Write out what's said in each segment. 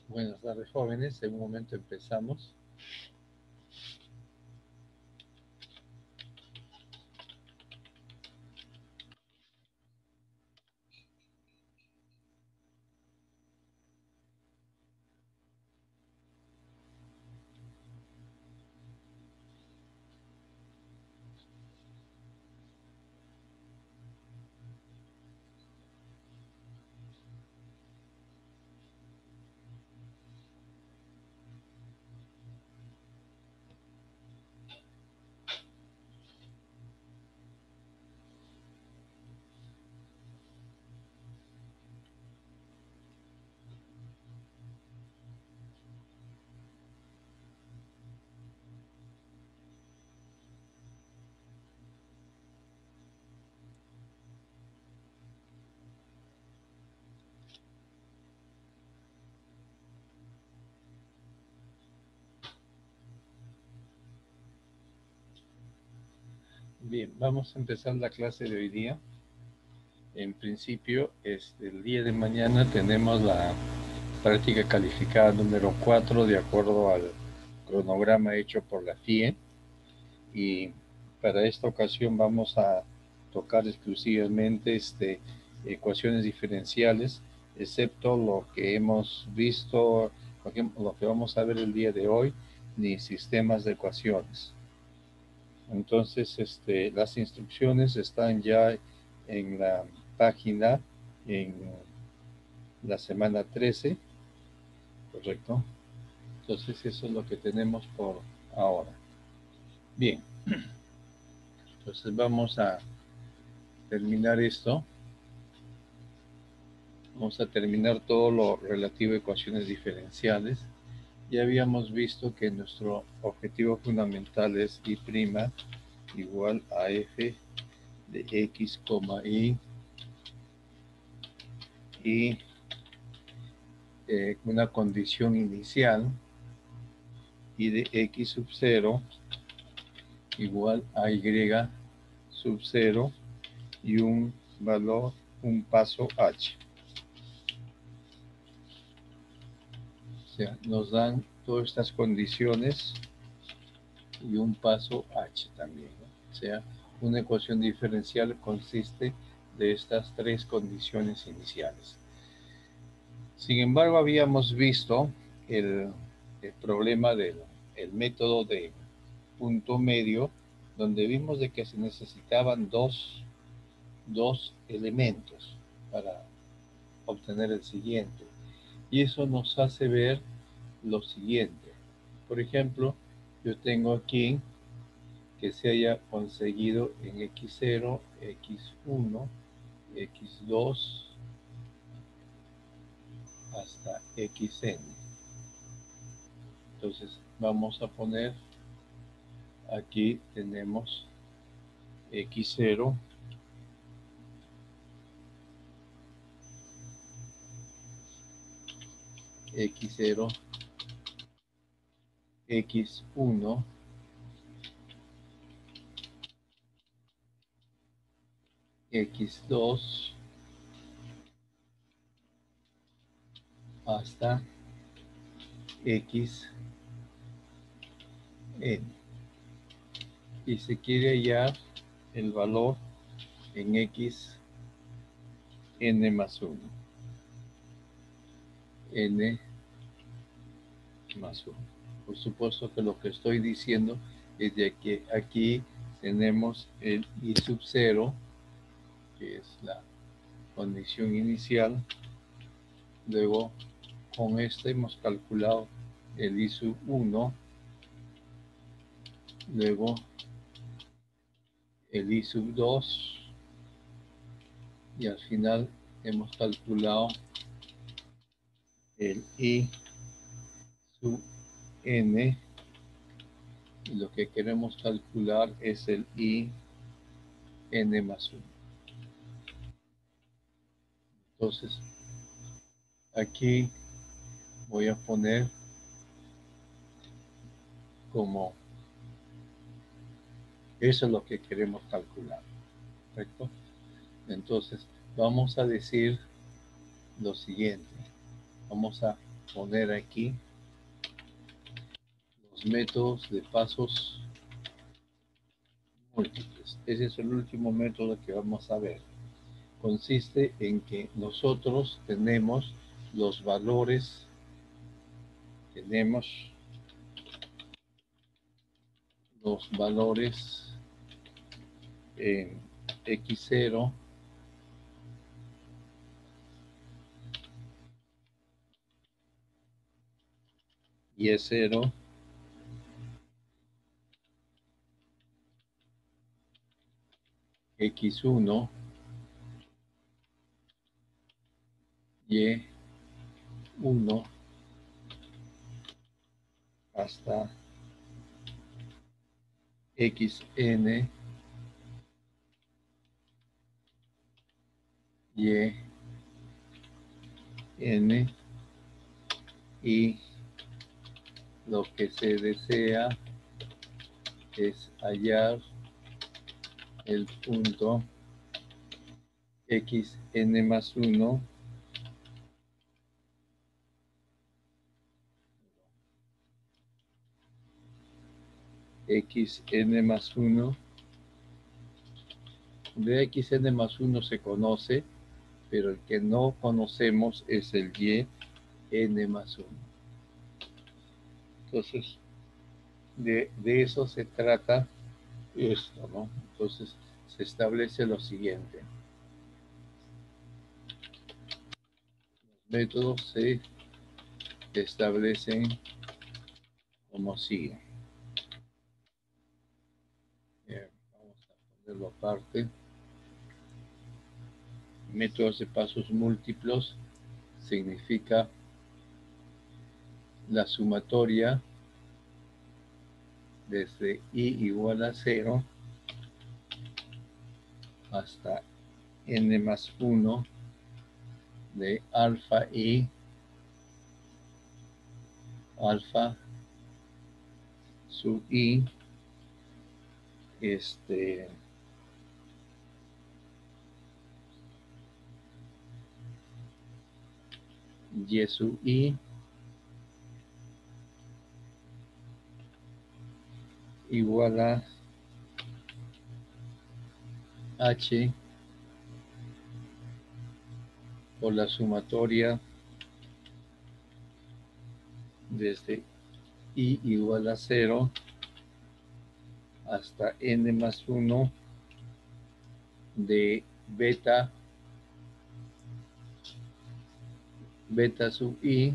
Buenas tardes, jóvenes. En un momento empezamos. Bien, vamos a empezar la clase de hoy día. En principio, el día de mañana tenemos la práctica calificada número 4 de acuerdo al cronograma hecho por la FIE. Y para esta ocasión vamos a tocar exclusivamente ecuaciones diferenciales, excepto lo que hemos visto, lo que vamos a ver el día de hoy, ni sistemas de ecuaciones. Entonces, las instrucciones están ya en la página, en la semana 13, ¿correcto? Entonces, eso es lo que tenemos por ahora. Bien, entonces vamos a terminar esto. Vamos a terminar todo lo relativo a ecuaciones diferenciales. Ya habíamos visto que nuestro objetivo fundamental es y' igual a f de x, y una condición inicial y de x sub 0 igual a y sub 0 y un valor, un paso h. O sea, nos dan todas estas condiciones y un paso h también, ¿no? O sea, una ecuación diferencial consiste de estas tres condiciones iniciales. Sin embargo, habíamos visto el problema del método de punto medio, donde vimos de que se necesitaban dos elementos para obtener el siguiente. Y eso nos hace ver lo siguiente. Por ejemplo, yo tengo aquí que se haya conseguido en x0, x1, x2 hasta xn. Entonces vamos a poner, aquí tenemos x0, x0, x1, x2 hasta xn. Y se quiere hallar el valor en x n más 1. N más 1. Por supuesto que lo que estoy diciendo es de que aquí tenemos el i sub 0, que es la condición inicial. Luego, con este hemos calculado el i sub 1. Luego, el i sub 2. Y al final hemos calculado el i sub n. Y lo que queremos calcular es el i n más 1. Entonces, aquí voy a poner como eso es lo que queremos calcular, ¿correcto? Entonces, vamos a decir lo siguiente. Vamos a poner aquí los métodos de pasos múltiples. Ese es el último método que vamos a ver. Consiste en que nosotros tenemos los valores, en x0, y0, x1, y1 hasta xn, yn, y lo que se desea es hallar el punto xn más 1 xn más 1. De xn más 1 se conoce, pero el que no conocemos es el y n más 1. Entonces, de eso se trata esto, ¿no? Entonces, se establece lo siguiente. Los métodos se establecen como sigue. Vamos a ponerlo aparte. Métodos de pasos múltiplos significa la sumatoria desde i igual a 0 hasta n más 1 de alfa i, alfa sub i, y sub i igual a h por la sumatoria desde i igual a 0 hasta n más 1 de beta sub i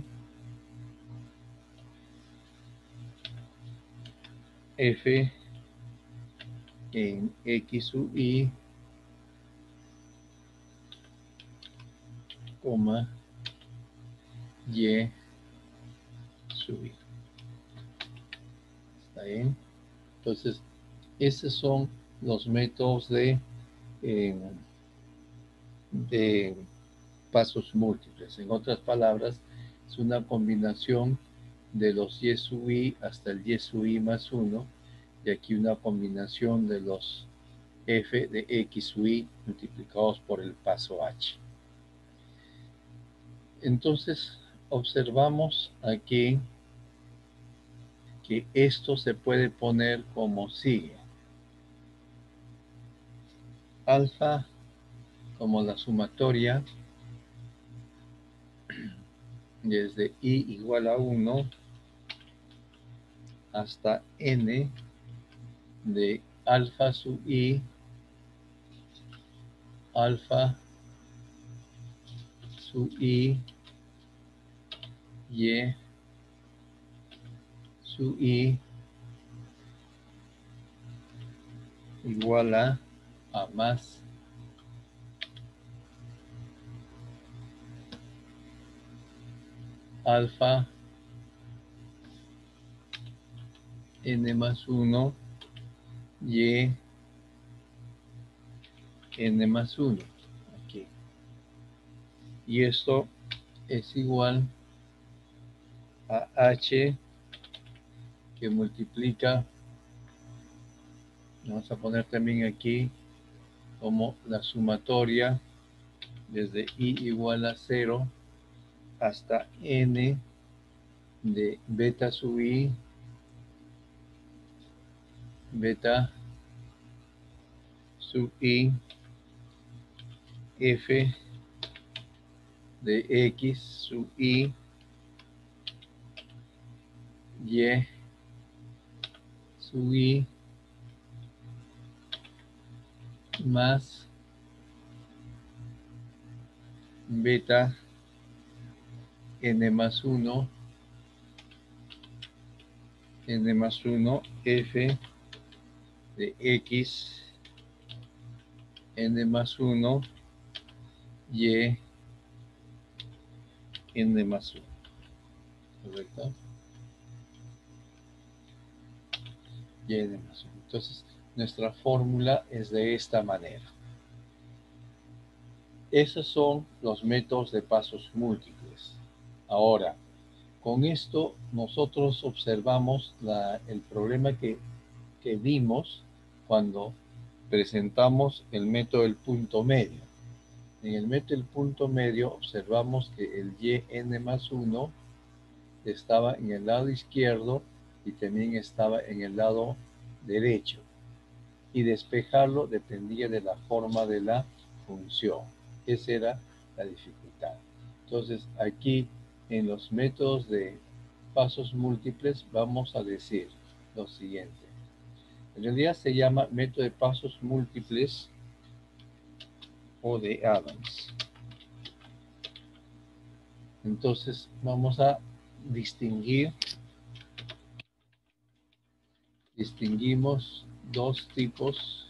f en x sub i, coma, y sub i. ¿Está bien? Entonces, esos son los métodos de pasos múltiples. En otras palabras, es una combinación de los y sub i hasta el y sub i más 1, y aquí una combinación de los f de x sub i multiplicados por el paso h. Entonces, observamos aquí que esto se puede poner como sigue. Alfa como la sumatoria desde i igual a 1 hasta n de alfa sub i, alfa sub i, y sub i igual a más alfa n más 1 y n más 1 aquí. Y esto es igual a h que multiplica, vamos a poner también aquí como la sumatoria desde i igual a 0 hasta n de beta sub i, beta sub i, f de x sub i, y sub i, más beta n más 1, n más 1, f de x, n más 1, y, n más 1, ¿correcto? Y n más 1. Entonces, nuestra fórmula es de esta manera. Esos son los métodos de pasos múltiples. Ahora, con esto nosotros observamos el problema que vimos cuando presentamos el método del punto medio. En el método del punto medio observamos que el yn más 1 estaba en el lado izquierdo y también estaba en el lado derecho. Y despejarlo dependía de la forma de la función. Esa era la dificultad. Entonces, aquí en los métodos de pasos múltiples vamos a decir lo siguiente. En realidad se llama método de pasos múltiples o de Adams. Entonces, vamos a distinguimos dos tipos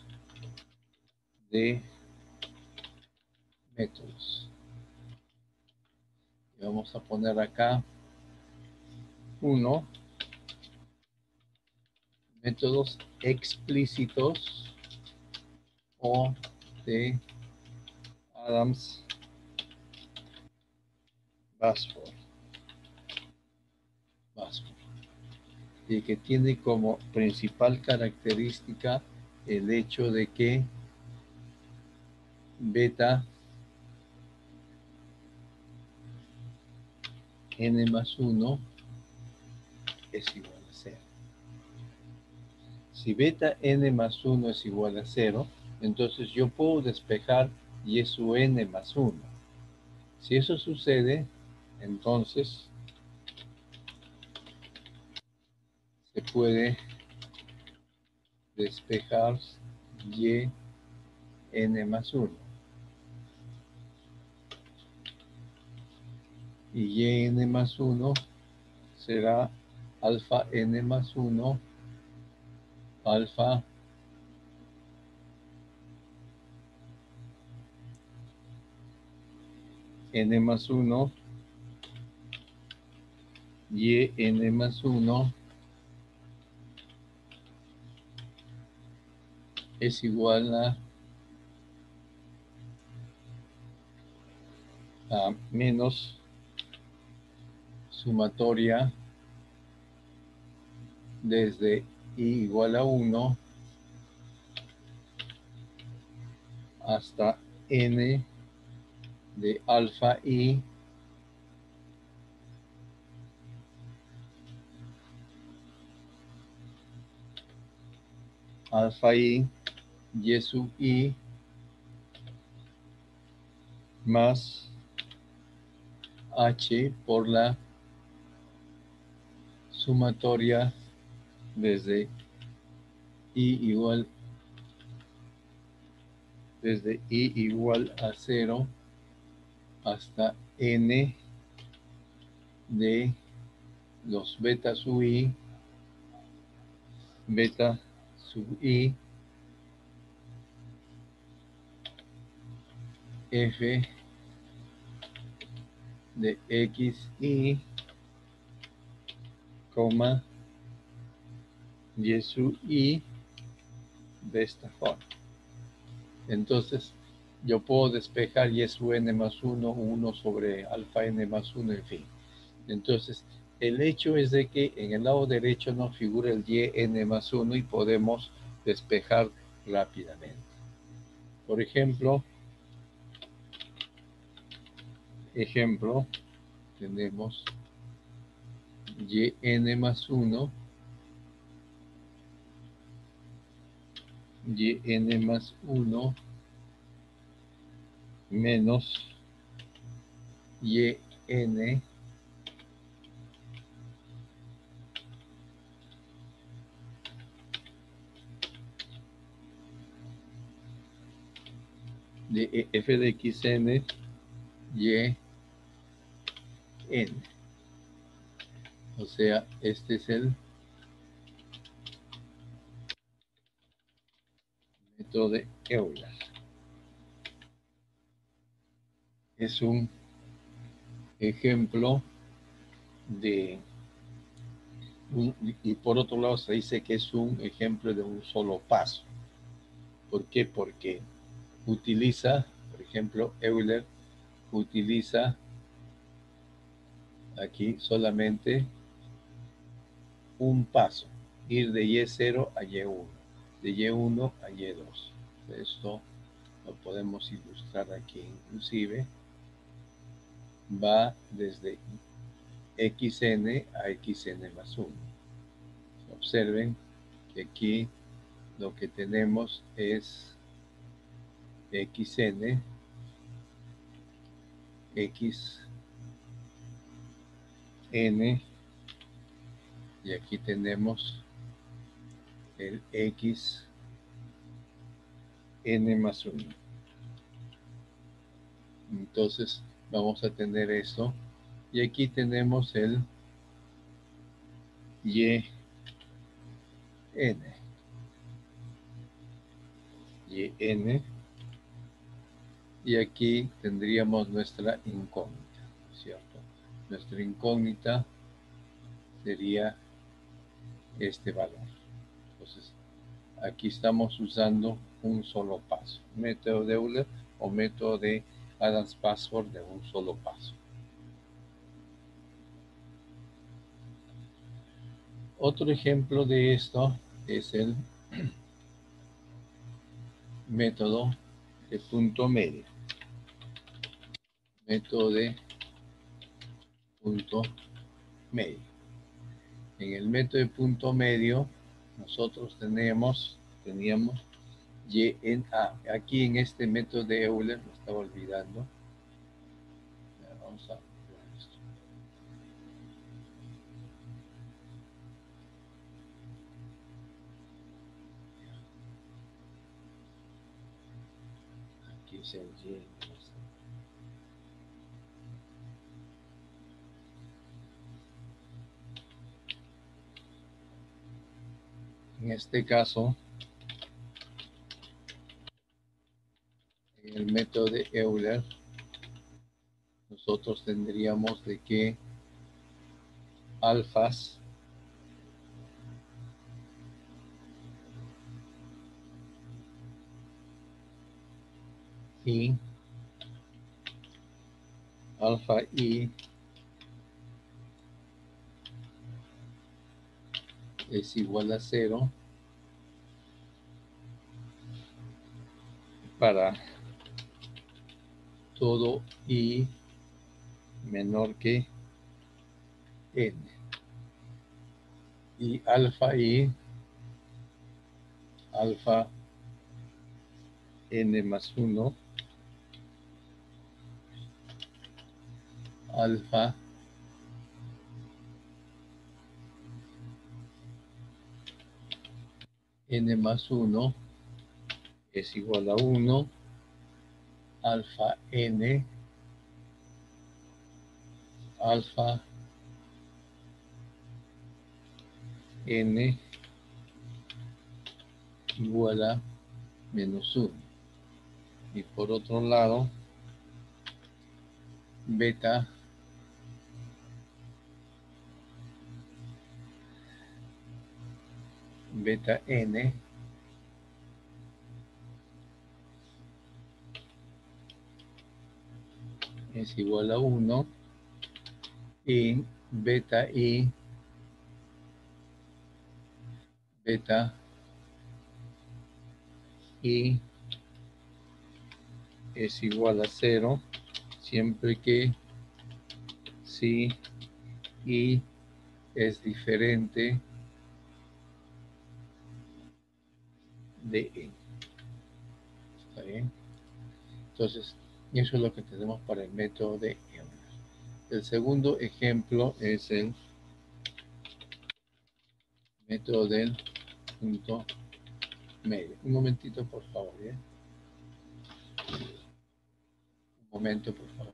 de métodos. Y vamos a poner acá uno, métodos explícitos o de Adams-Basford. Y que tiene como principal característica el hecho de que beta n más 1 es igual a 0. Si beta n más 1 es igual a 0, entonces yo puedo despejar y sub n más 1. Si eso sucede, entonces se puede despejar y n más 1. Y y n más 1 será alfa n más 1, alfa n más 1, y n más 1 es igual a menos sumatoria desde i igual a 1 hasta n de alfa i y sub i más h por la sumatoria desde i igual a 0 hasta n de los beta sub i, beta sub i, f de x y, coma, y sub i de esta forma. Entonces, yo puedo despejar y sub n más 1, 1 sobre alfa n más 1, en fin. Entonces, el hecho es de que en el lado derecho no figura el y n más 1 y podemos despejar rápidamente. Por ejemplo, tenemos yn más 1, yn más 1 menos yn de f de xn y n. O sea, este es el método de Euler. Es un ejemplo de y por otro lado se dice que es un ejemplo de un solo paso. ¿Por qué? Porque utiliza, por ejemplo, Euler utiliza aquí solamente un paso, ir de Y0 a Y1, de Y1 a Y2. Esto lo podemos ilustrar aquí inclusive. Va desde xn a xn más 1. Observen que aquí lo que tenemos es xn, xn, y aquí tenemos el xn más 1. Entonces vamos a tener esto, y aquí tenemos el yn, y aquí tendríamos nuestra incógnita, ¿cierto? Nuestra incógnita sería este valor. Entonces, aquí estamos usando un solo paso, método de Euler o método de Adams-Passport de un solo paso. Otro ejemplo de esto es el método de punto medio. Método de punto medio. En el método de punto medio, nosotros teníamos y en A. Aquí en este método de Euler, me estaba olvidando. Vamos a ver esto. Aquí es el Y. En este caso, en el método de Euler, nosotros tendríamos de que alfas y alfa i es igual a 0 para todo i menor que n, y alfa i, alfa n más 1, alfa n más 1 es igual a 1, alfa n, alfa n igual a menos 1. Y por otro lado, beta n es igual a 1 y beta i es igual a 0 siempre que si i es diferente de n. ¿Está bien? Entonces, eso es lo que tenemos para el método de Euler. El segundo ejemplo es el método del punto medio. Un momentito, por favor, ¿bien? Un momento, por favor.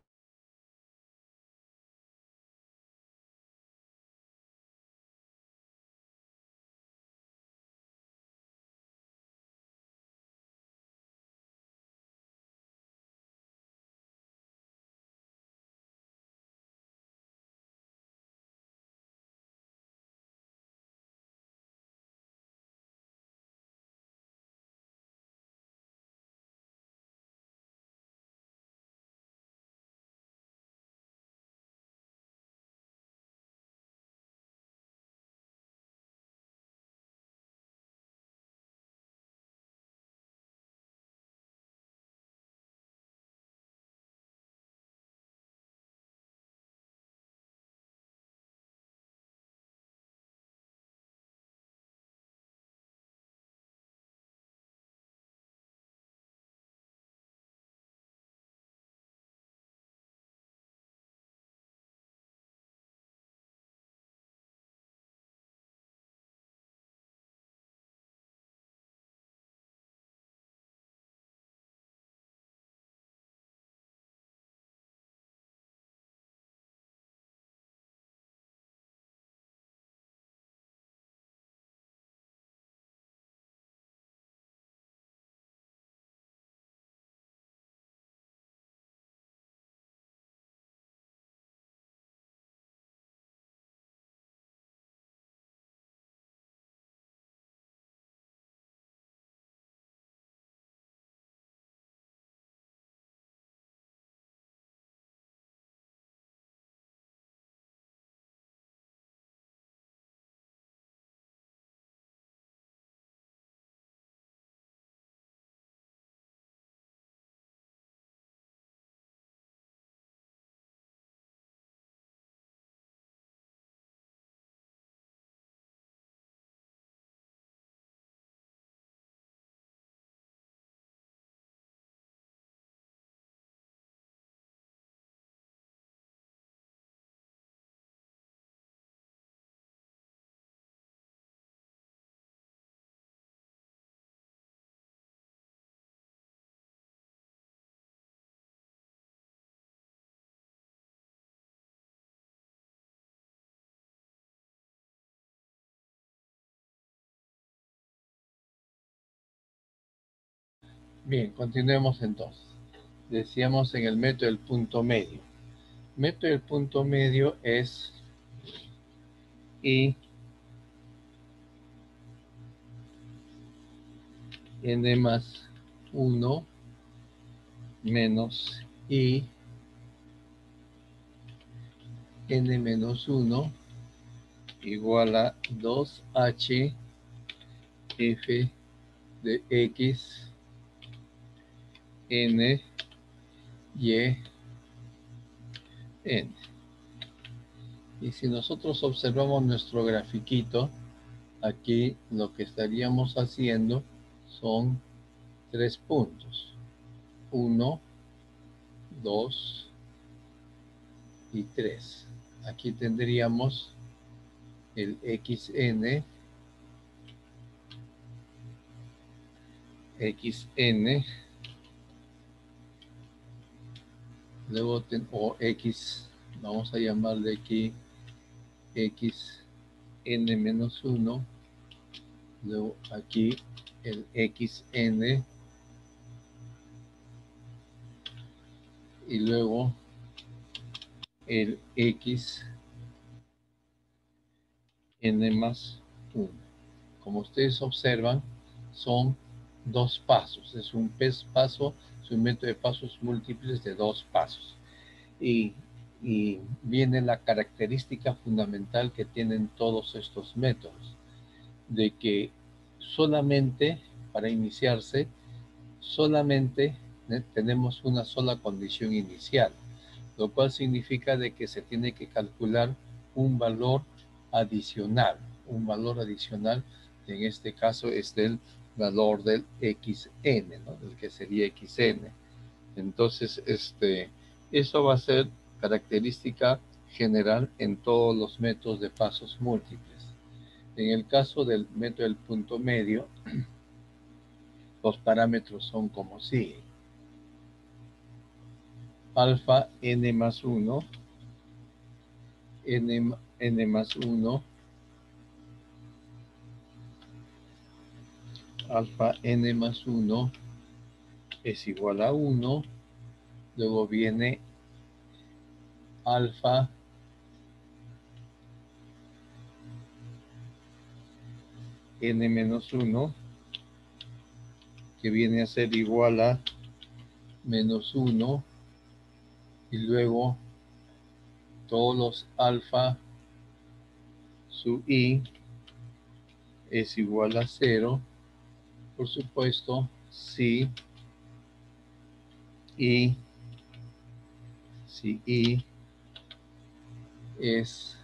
Bien, continuemos entonces. Decíamos en el método del punto medio. El método del punto medio es I n más 1 menos I n menos 1 igual a 2h f de x n y n. Y si nosotros observamos nuestro grafiquito, aquí lo que estaríamos haciendo son 3 puntos. 1, 2 y 3. Aquí tendríamos el xn, luego o x, vamos a llamarle aquí xn menos 1, luego aquí el xn y luego el xn más 1. Como ustedes observan, son 2 pasos. Es un paso, es un método de pasos múltiples de 2 pasos. Y viene la característica fundamental que tienen todos estos métodos, de que solamente para iniciarse, solamente tenemos una sola condición inicial, lo cual significa de que se tiene que calcular un valor adicional, un valor adicional, en este caso es del valor del xn, ¿no? Del que sería xn. Entonces, eso va a ser característica general en todos los métodos de pasos múltiples. En el caso del método del punto medio, los parámetros son como sigue. Alfa n más 1, n más 1, alfa n más 1 es igual a 1, luego viene alfa n menos 1, que viene a ser igual a menos 1, y luego todos los alfa su i es igual a 0, por supuesto, si i es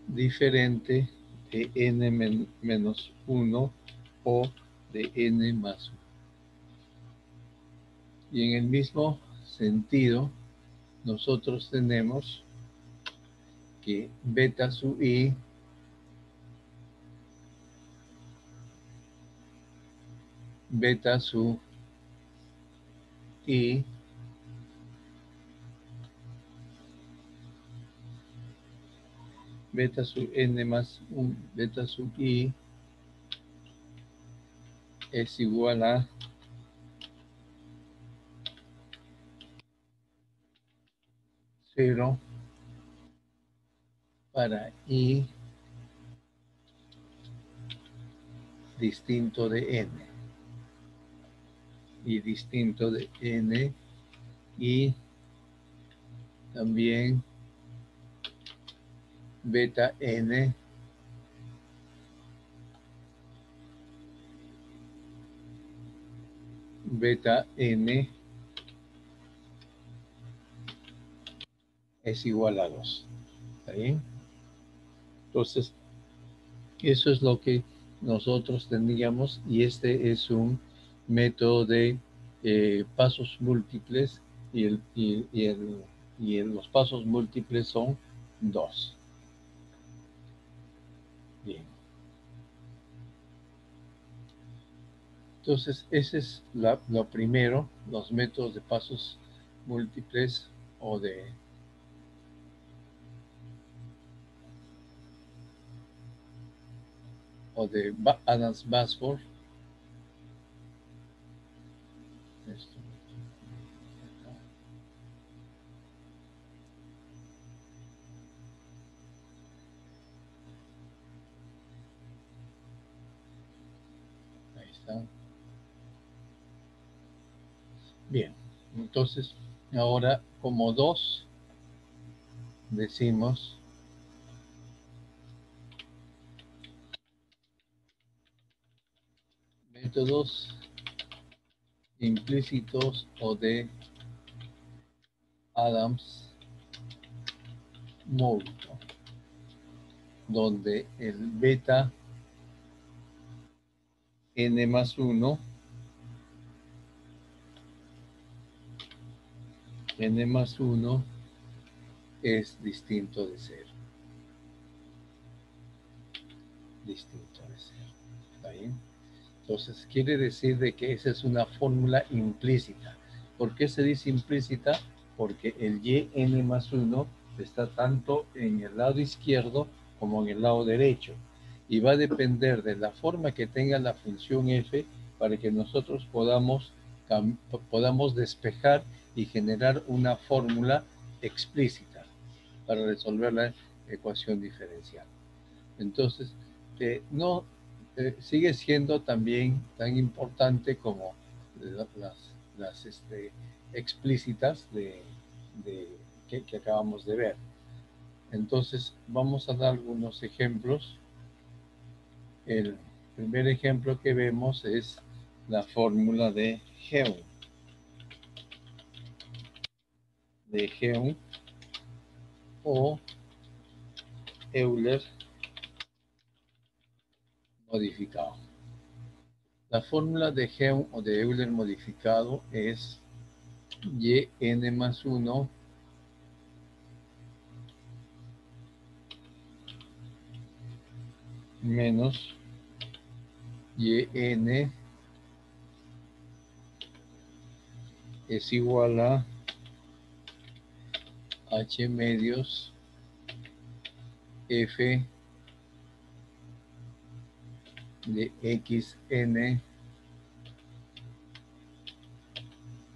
diferente de n menos 1 o de n más 1. Y en el mismo sentido, nosotros tenemos que beta sub i beta sub i beta sub n más 1 beta sub i es igual a 0 para i distinto de n, y distinto de n, y también beta n es igual a 2. ¿Está bien? Entonces, eso es lo que nosotros tendríamos, y este es un método de pasos múltiples, y los pasos múltiples son 2. Bien. Entonces, ese es lo primero, los métodos de pasos múltiples o de Adams-Basford. Ahí está. Bien, entonces ahora como 2 decimos métodos implícitos o de Adams-Moulton, donde el beta n más 1 es distinto de 0. Distinto de 0. ¿Está bien? Entonces quiere decir de que esa es una fórmula implícita. ¿Por qué se dice implícita? Porque el yn más 1 está tanto en el lado izquierdo como en el lado derecho, y va a depender de la forma que tenga la función f para que nosotros podamos despejar y generar una fórmula explícita para resolver la ecuación diferencial. Entonces, no sigue siendo también tan importante como las explícitas que acabamos de ver. Entonces, vamos a dar algunos ejemplos. El primer ejemplo que vemos es la fórmula de Heum. de Geum o Euler modificado. La fórmula de Geum o de Euler modificado es yn más 1 menos yn es igual a h medios f de xn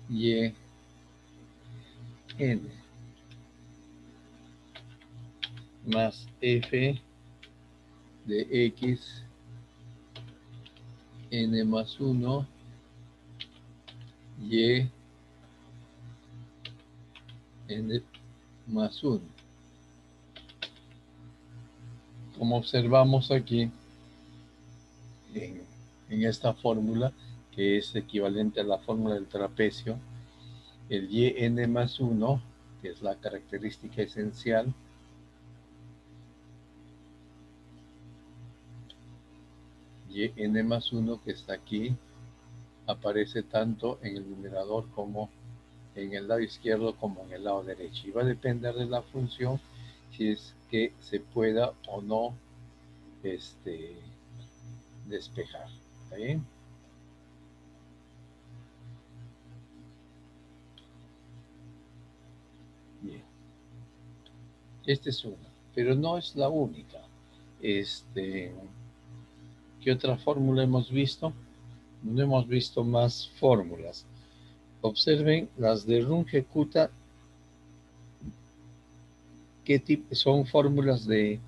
y n más f de x n más 1 y n más 1. Como observamos aquí en esta fórmula, que es equivalente a la fórmula del trapecio, el yn más 1, que es la característica esencial, yn más 1 que está aquí, aparece tanto en el numerador como en el lado izquierdo como en el lado derecho. Y va a depender de la función si es que se pueda o no despejar. ¿Está bien? Bien. Esta es una, pero no es la única. ¿Qué otra fórmula hemos visto? No hemos visto más fórmulas. Observen las de Runge-Kutta. ¿Qué tipo? ¿Son fórmulas de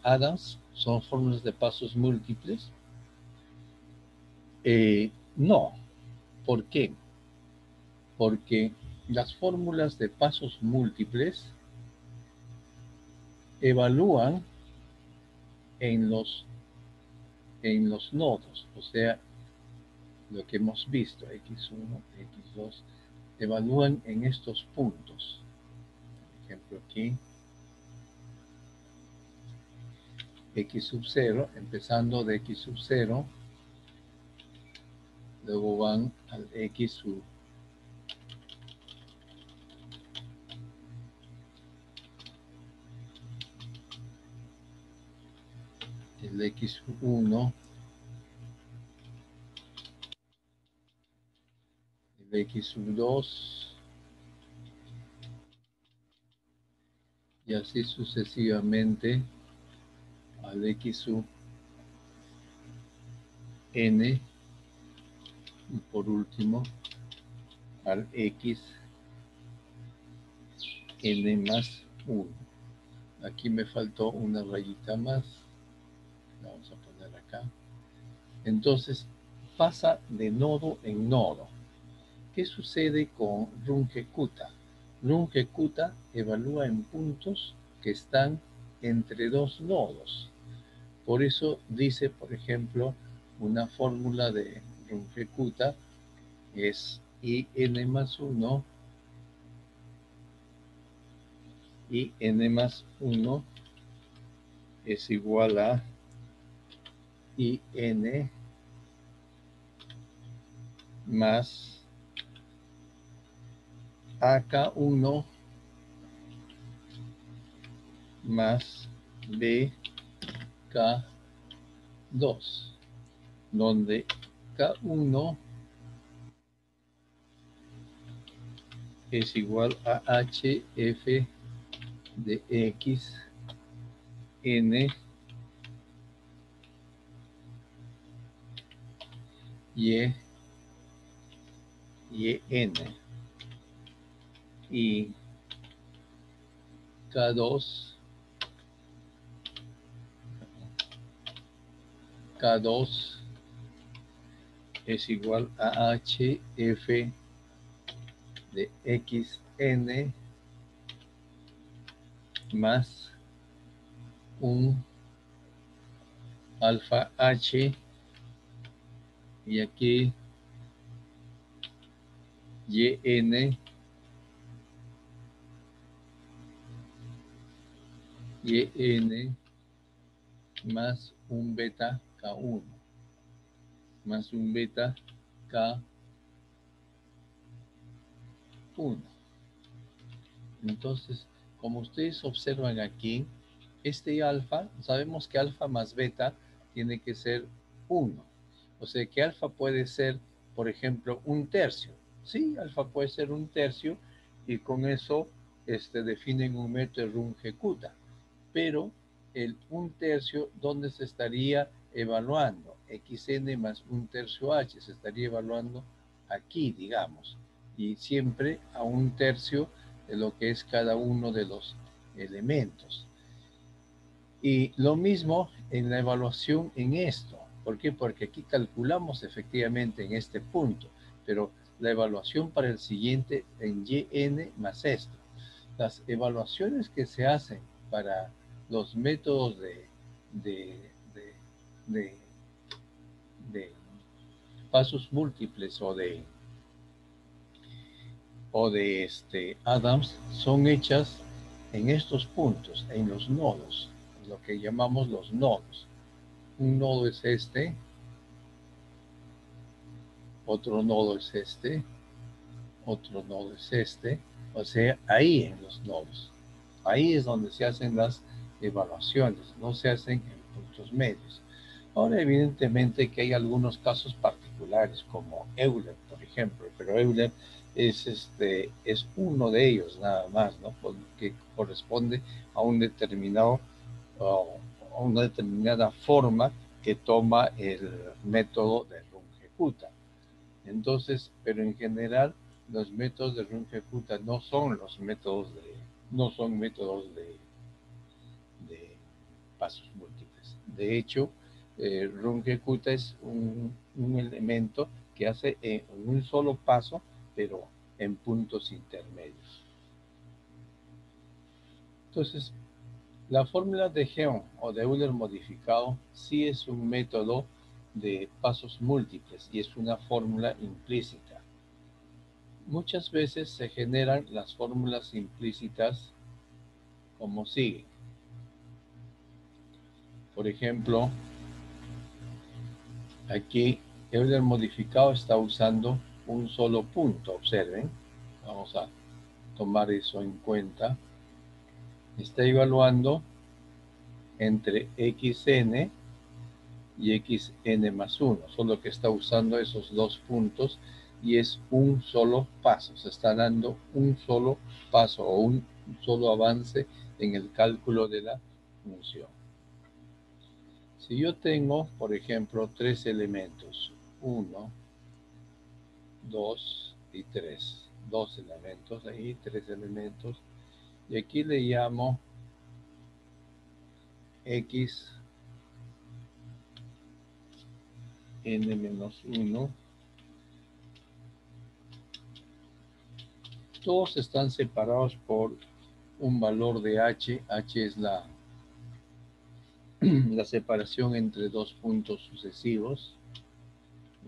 Adams? ¿Son fórmulas de pasos múltiples? No. ¿Por qué? Porque las fórmulas de pasos múltiples evalúan en los nodos, o sea, lo que hemos visto, x1, x2, evalúan en estos puntos. Por ejemplo, aquí, x sub 0, empezando de x sub 0, luego van al x sub el x1, el x sub 2, y así sucesivamente al x sub n, y por último al x n más 1. Aquí me faltó una rayita más, la vamos a poner acá. Entonces pasa de nodo en nodo. ¿Qué sucede con Runge-Kutta? Runge-Kutta evalúa en puntos que están entre dos nodos. Por eso dice, por ejemplo, una fórmula de Runge-Kutta es IN más 1 y N más 1 es igual a IN más AK1 más BK2, donde K1 es igual a HF de X N Y N, y K2 es igual a HF de XN más un alfa H, y aquí YN yn más un beta K1 más un beta K1. Entonces, como ustedes observan aquí, este alfa, sabemos que alfa más beta tiene que ser 1. O sea que alfa puede ser, por ejemplo, un tercio. Sí, alfa puede ser un tercio y con eso definen un método Runge-Kutta. Pero el un tercio, ¿dónde se estaría evaluando? Xn más un tercio h, se estaría evaluando aquí, digamos. Y siempre a un tercio de lo que es cada uno de los elementos. Y lo mismo en la evaluación en esto. ¿Por qué? Porque aquí calculamos efectivamente en este punto, pero la evaluación para el siguiente en yn más esto. Las evaluaciones que se hacen para los métodos de, de, de pasos múltiples o de Adams son hechas en estos puntos, en los nodos, lo que llamamos los nodos. Un nodo es este, otro nodo es este, otro nodo es este, o sea, ahí en los nodos. Ahí es donde se hacen las evaluaciones, no se hacen en puntos medios. Ahora, evidentemente que hay algunos casos particulares, como Euler, por ejemplo, pero Euler es uno de ellos nada más, ¿no? Que corresponde a un determinado, a una determinada forma que toma el método de Runge-Kutta. Entonces, pero en general, los métodos de Runge-Kutta no son métodos de pasos múltiples. De hecho, Runge-Kutta es un elemento que hace un solo paso, pero en puntos intermedios. Entonces, la fórmula de Geon o de Euler modificado sí es un método de pasos múltiples y es una fórmula implícita. Muchas veces se generan las fórmulas implícitas como sigue. Por ejemplo, aquí Euler modificado está usando un solo punto, observen. Vamos a tomar eso en cuenta. Está evaluando entre xn y xn más 1, solo que está usando esos dos puntos y es un solo paso. Se está dando un solo paso o un solo avance en el cálculo de la función. Si yo tengo, por ejemplo, tres elementos, 1, 2 y 3, dos elementos ahí, tres elementos, y aquí le llamo x n-1, todos están separados por un valor de h. H es la separación entre dos puntos sucesivos.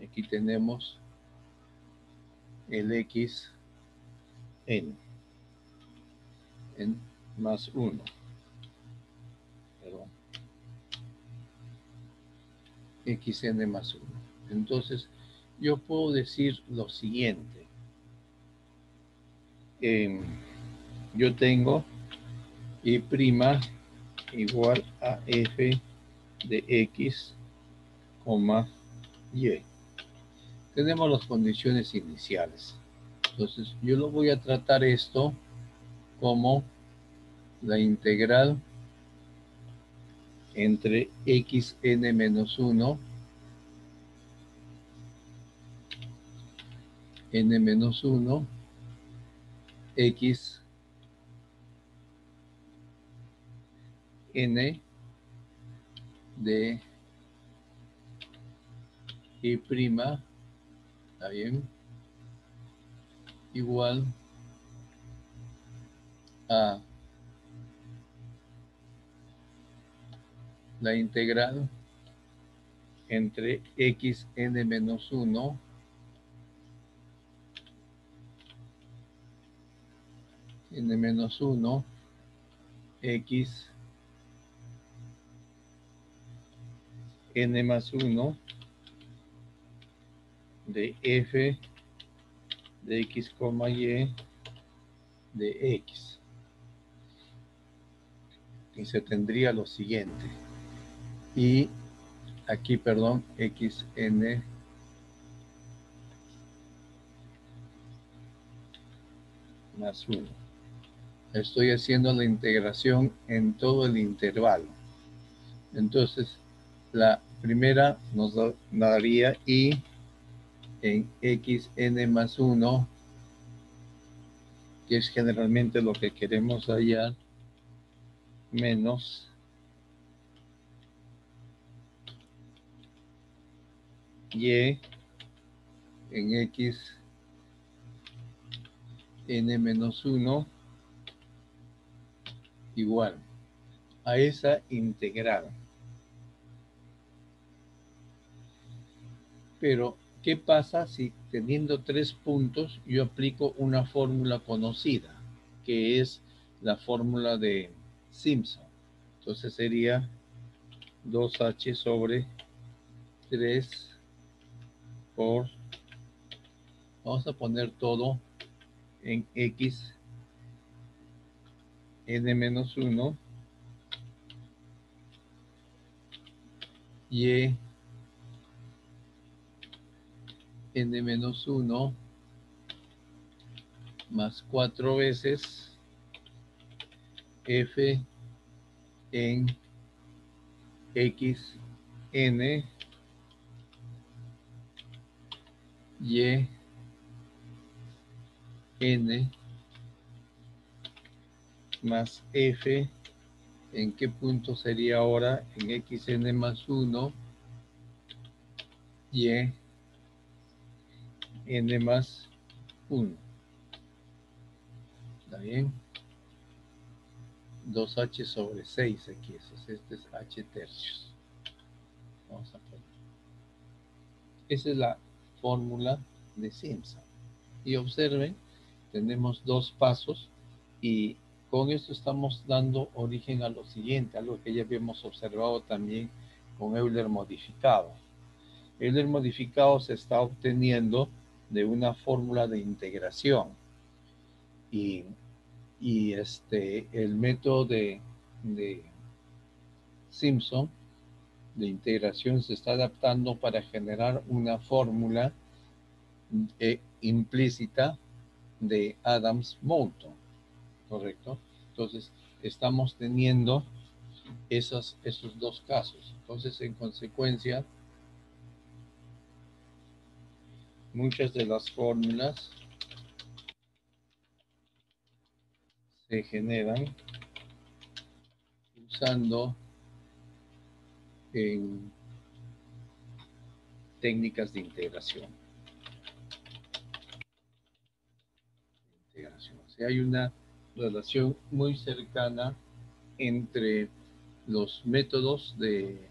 Y aquí tenemos el x n más 1. Perdón. Xn más 1. Entonces, yo puedo decir lo siguiente. Yo tengo y' igual a f de x, y. Tenemos las condiciones iniciales. Entonces, yo lo voy a tratar esto como la integral entre xn menos 1, n menos 1, x n de y', ¿está bien? Igual a la integral entre xn menos 1 n menos 1 x n más 1 de f de x, y de x. Y se tendría lo siguiente. Y aquí, perdón, xn más 1. Estoy haciendo la integración en todo el intervalo. Entonces, la primera nos daría y en xn más 1, que es generalmente lo que queremos hallar, menos y en x n menos 1 igual a esa integral. Pero, ¿qué pasa si teniendo 3 puntos yo aplico una fórmula conocida, que es la fórmula de Simpson? Entonces sería 2h sobre 3 por, vamos a poner todo en x n menos 1 y n menos 1 más 4 veces f en x n y n más f, ¿en qué punto sería ahora? En xn más 1 y n más 1. ¿Está bien? 2h sobre 6 aquí, este es h tercios. Vamos a poner. Esa es la fórmula de Simpson. Y observen, tenemos 2 pasos y con esto estamos dando origen a lo siguiente, algo que ya habíamos observado también con Euler modificado. Euler modificado se está obteniendo de una fórmula de integración y el método de Simpson de integración se está adaptando para generar una fórmula implícita de Adams-Moulton, ¿correcto? Entonces, estamos teniendo esos 2 casos. Entonces, en consecuencia, muchas de las fórmulas se generan usando en técnicas de integración. O sea, hay una relación muy cercana entre los métodos de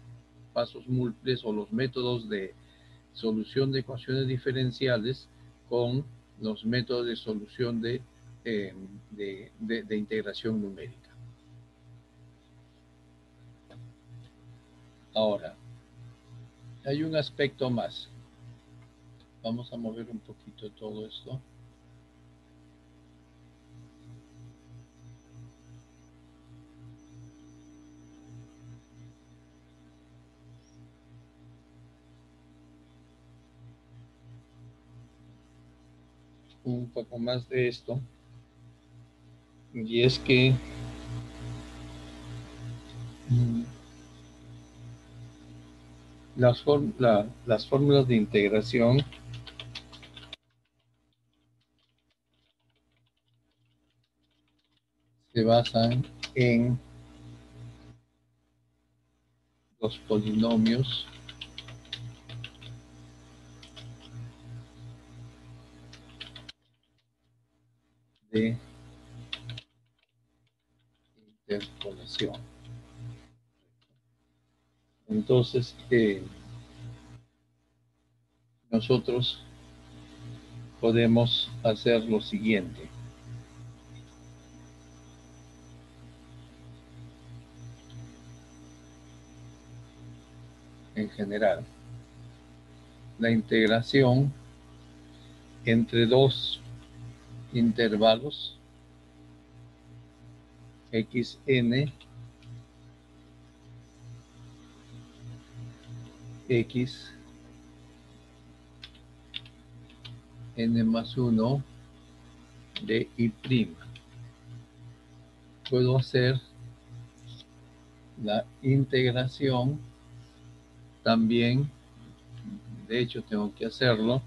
pasos múltiples o los métodos de solución de ecuaciones diferenciales con los métodos de solución de integración numérica. Ahora, hay un aspecto más. Vamos a mover un poquito todo esto. Un poco más de esto. Y es que las fórmulas de integración se basan en los polinomios de interpolación. Entonces, nosotros podemos hacer lo siguiente. en general. La integración entre dos intervalos xn, x, n más 1 de y'. Puedo hacer la integración también, de hecho tengo que hacerlo,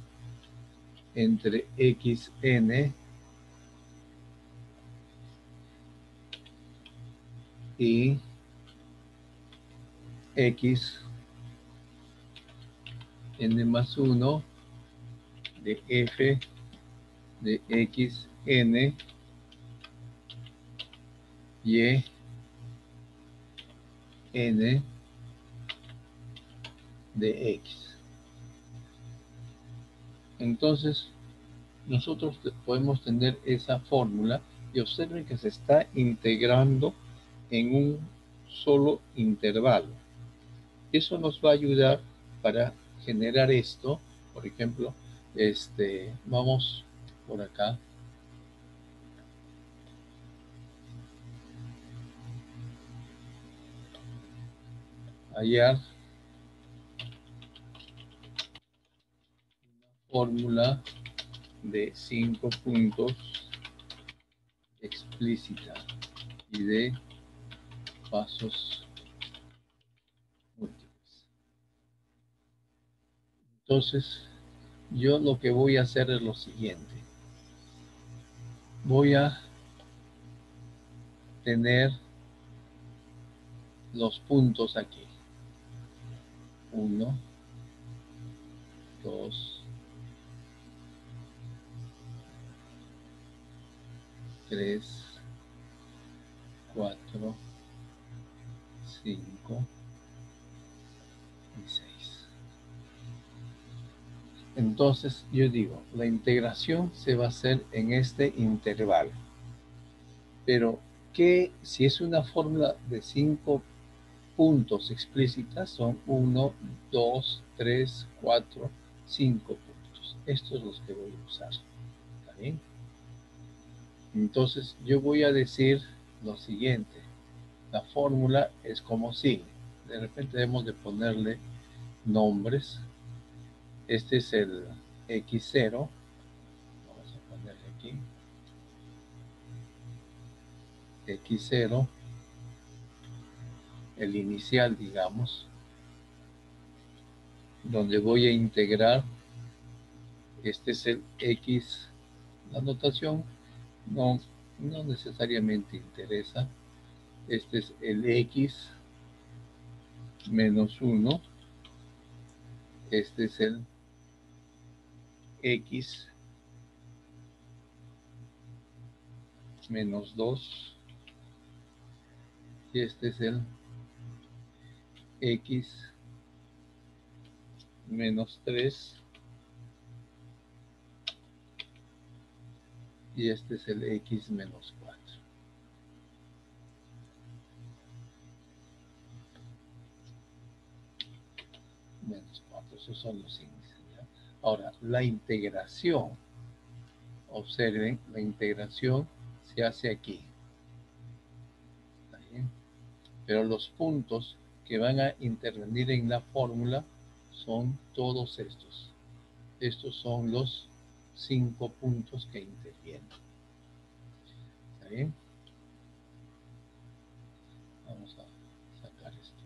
entre xn y x n más 1 de f de xn y n de x. Entonces, nosotros podemos tener esa fórmula y observen que se está integrando en un solo intervalo. Eso nos va a ayudar para generar esto. Por ejemplo, vamos por acá. Hallar una fórmula de 5 puntos explícita y de pasos múltiples. Entonces, yo lo que voy a hacer es lo siguiente. Voy a tener los puntos aquí. 1, 2, 3, 4, 5 y 6. Entonces yo digo, la integración se va a hacer en este intervalo. Pero, ¿qué si es una fórmula de 5 puntos explícitas? Son 1, 2, 3, 4, 5 puntos. Estos son los que voy a usar. ¿Está bien? Entonces yo voy a decir lo siguiente. La fórmula es como sigue. De repente debemos de ponerle nombres. Este es el x0. Vamos a ponerle aquí. X0. El inicial, digamos. Donde voy a integrar. Este es el x. La notación no necesariamente interesa. Este es el x menos 1. Este es el x menos 2. Y este es el x menos 3. Y este es el x menos 4. Menos 4, esos son los índices, ¿ya? Ahora, la integración. Observen, la integración se hace aquí. ¿Está bien? Pero los puntos que van a intervenir en la fórmula son todos estos. Estos son los 5 puntos que intervienen. ¿Está bien? Vamos a sacar esto.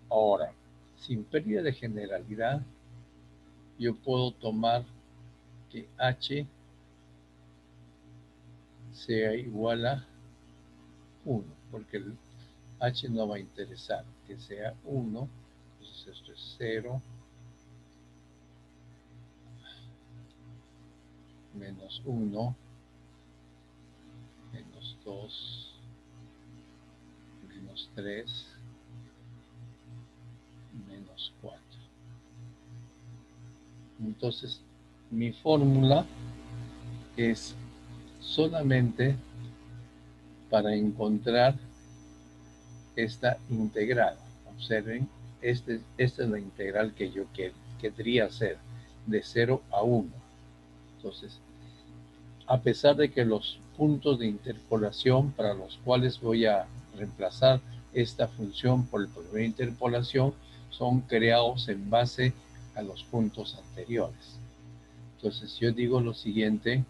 Ahora, sin pérdida de generalidad, yo puedo tomar que h sea igual a 1, porque el h no va a interesar, que sea 1, entonces esto es 0, menos 1, menos 2, menos 3, menos 4. Entonces, mi fórmula es solamente para encontrar esta integral. Observen, esta es la integral que yo querría hacer, de 0 a 1. Entonces, a pesar de que los puntos de interpolación para los cuales voy a reemplazar esta función por la primera interpolación son creados en base a los puntos anteriores. Entonces yo digo lo siguiente,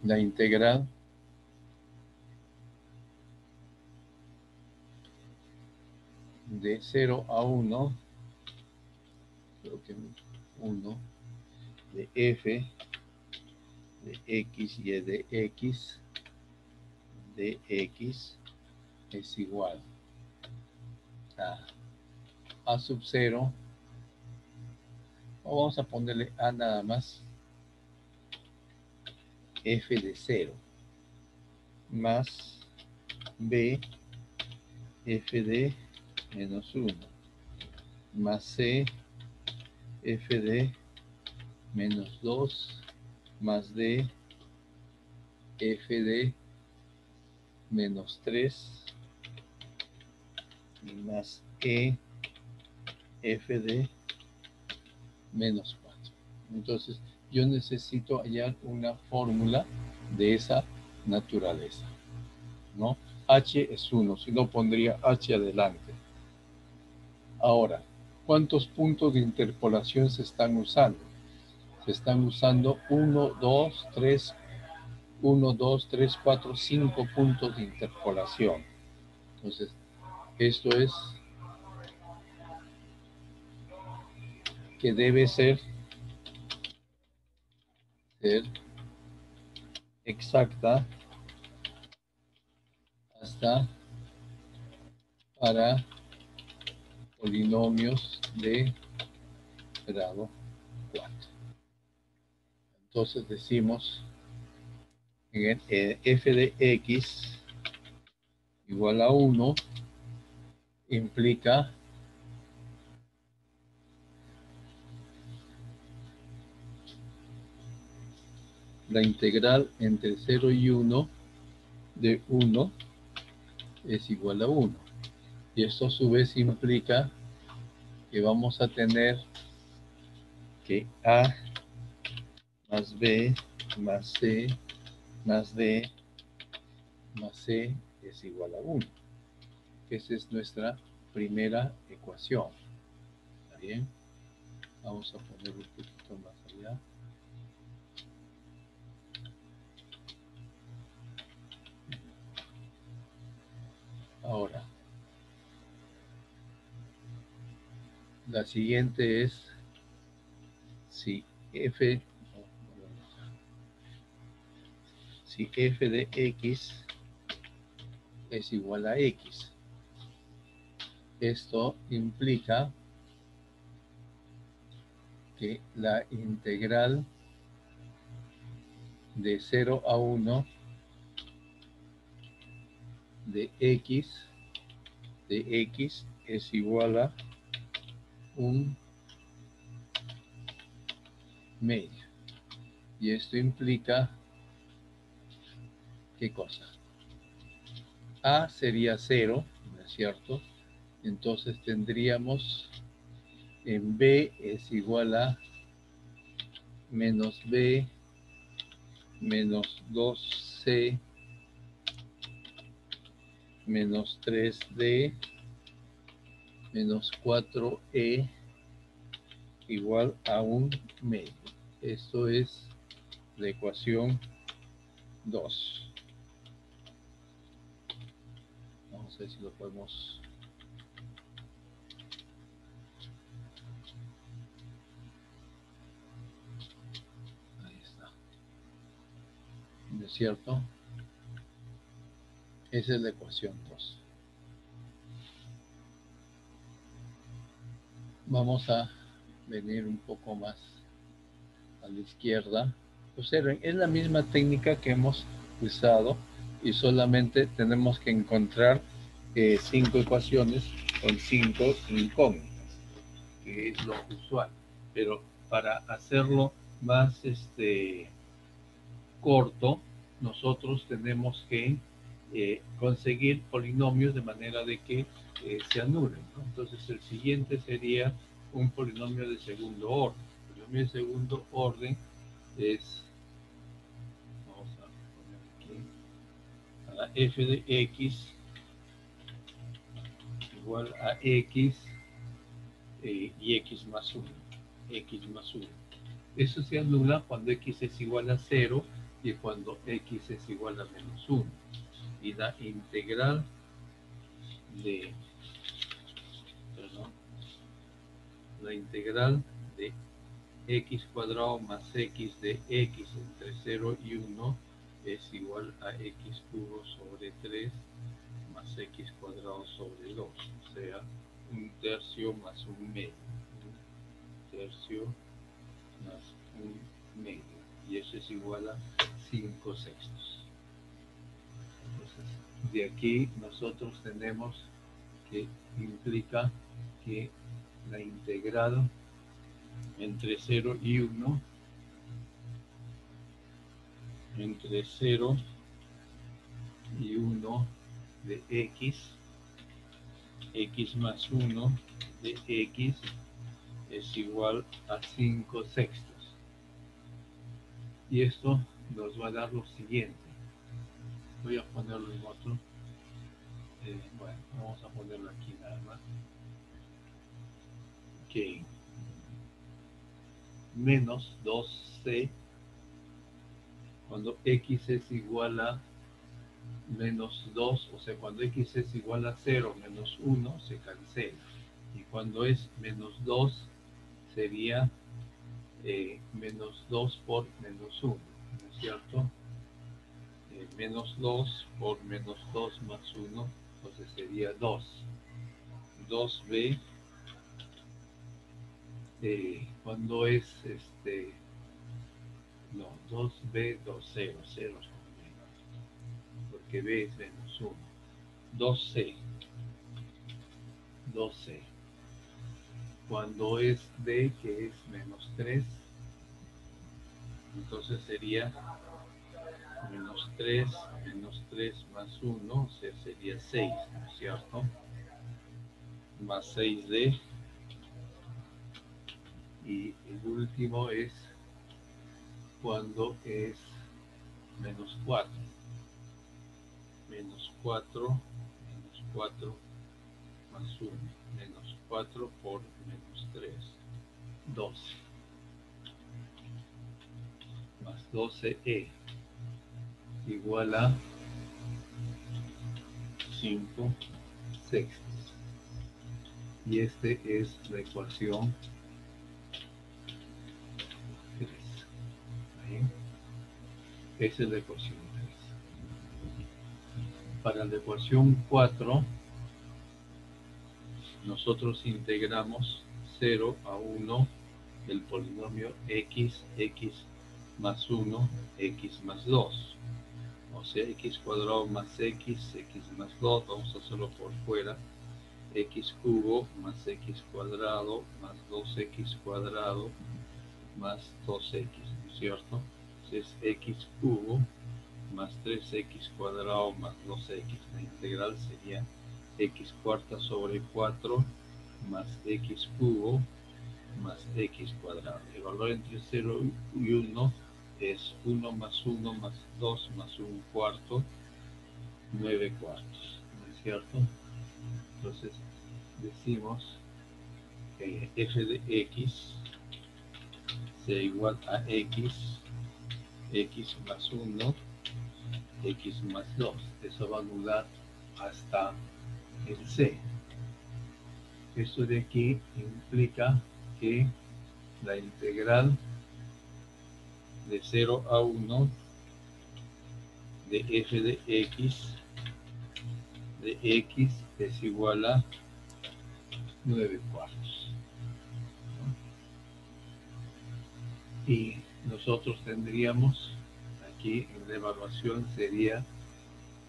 la integral de 0 a 1, creo que 1, de f de x y de x es igual a sub 0, o vamos a ponerle a nada más, f de 0 más b f de menos 1 más c f de menos 2 más d f de menos 3 y más e f de menos 4. Entonces yo necesito hallar una fórmula de esa naturaleza, ¿no? H es 1, si no pondría H adelante. Ahora, ¿cuántos puntos de interpolación se están usando? Se están usando 1, 2, 3, 4, 5 puntos de interpolación. Entonces, esto es que debe ser exacta hasta para polinomios de grado 4. Entonces decimos f de x igual a 1 implica la integral entre 0 y 1 de 1 es igual a 1. Y esto a su vez implica que vamos a tener que a más b más c más d más c es igual a 1. Esa es nuestra primera ecuación. ¿Está bien? Vamos a poner un poquito más allá. Ahora, la siguiente es si f de x es igual a x. Esto implica que la integral de 0 a 1 de x es igual a un medio. Y esto implica, ¿qué cosa? A sería 0, ¿no es cierto? Entonces tendríamos en b es igual a menos b menos 2c menos 3d menos 4e igual a un medio. Esto es la ecuación 2. Vamos a ver si lo podemos. Ahí está. ¿No es cierto? Esa es la ecuación 2. Vamos a venir un poco más a la izquierda. Observen, es la misma técnica que hemos usado y solamente tenemos que encontrar 5 ecuaciones con 5 incógnitas, que es lo usual. Pero para hacerlo más corto, nosotros tenemos que conseguir polinomios de manera de que se anulen, ¿no? Entonces el siguiente sería un polinomio de segundo orden. El polinomio de segundo orden es, vamos a poner aquí, a la f de x igual a x y x más 1. X más 1. Eso se anula cuando x es igual a 0 y cuando x es igual a menos 1. Y la integral de, perdón, la integral de x cuadrado más x de x entre 0 y 1 es igual a x cubo sobre 3 más x cuadrado sobre 2, o sea, un tercio más un medio. Un tercio más un medio. Y eso es igual a 5 sextos. Entonces, de aquí nosotros tenemos que implica que la integral entre 0 y 1, entre 0 y 1 de x, x más 1 de x es igual a 5 sextos. Y esto nos va a dar lo siguiente. Voy a ponerlo en otro. Bueno, vamos a ponerlo aquí nada más. Que menos 2c cuando x es igual a menos 2, o sea, cuando x es igual a 0 menos 1 se cancela. Y cuando es menos 2 sería menos 2 por menos 1, ¿no es cierto? Menos 2 por menos 2 más 1, entonces sería 2. 2b cuando es no, 2b, 2, 0, 0 porque b es menos 1. 2c, 2c. Cuando es d, que es menos 3, entonces sería menos 3 más 1, o sea, sería 6, ¿no es cierto? Más 6d. Y el último es cuando es menos 4. Menos 4 más 1. Menos 4 por menos 3. 12. Más 12e igual a 5 sextos. Y esta es la ecuación 3. ¿Ahí? Esa es la ecuación 3. Para la ecuación 4, nosotros integramos 0 a 1 del polinomio x, x más 1, x más 2. O sea, x cuadrado más x, x más 2, vamos a hacerlo por fuera. X cubo más x cuadrado más 2x cuadrado más 2x, ¿no es cierto? Entonces x cubo más 3x cuadrado más 2x. La integral sería x cuarta sobre 4 más x cubo más x cuadrado. El valor entre 0 y 1 es 1 más 1 más 2 más 1 cuarto, 9 cuartos, ¿no es cierto? Entonces decimos que f de x sea igual a x, x más 1, x más 2. Eso va a anular hasta el c. Esto de aquí implica que la integral de 0 a 1 de f de x es igual a 9 cuartos. Y nosotros tendríamos aquí en la evaluación sería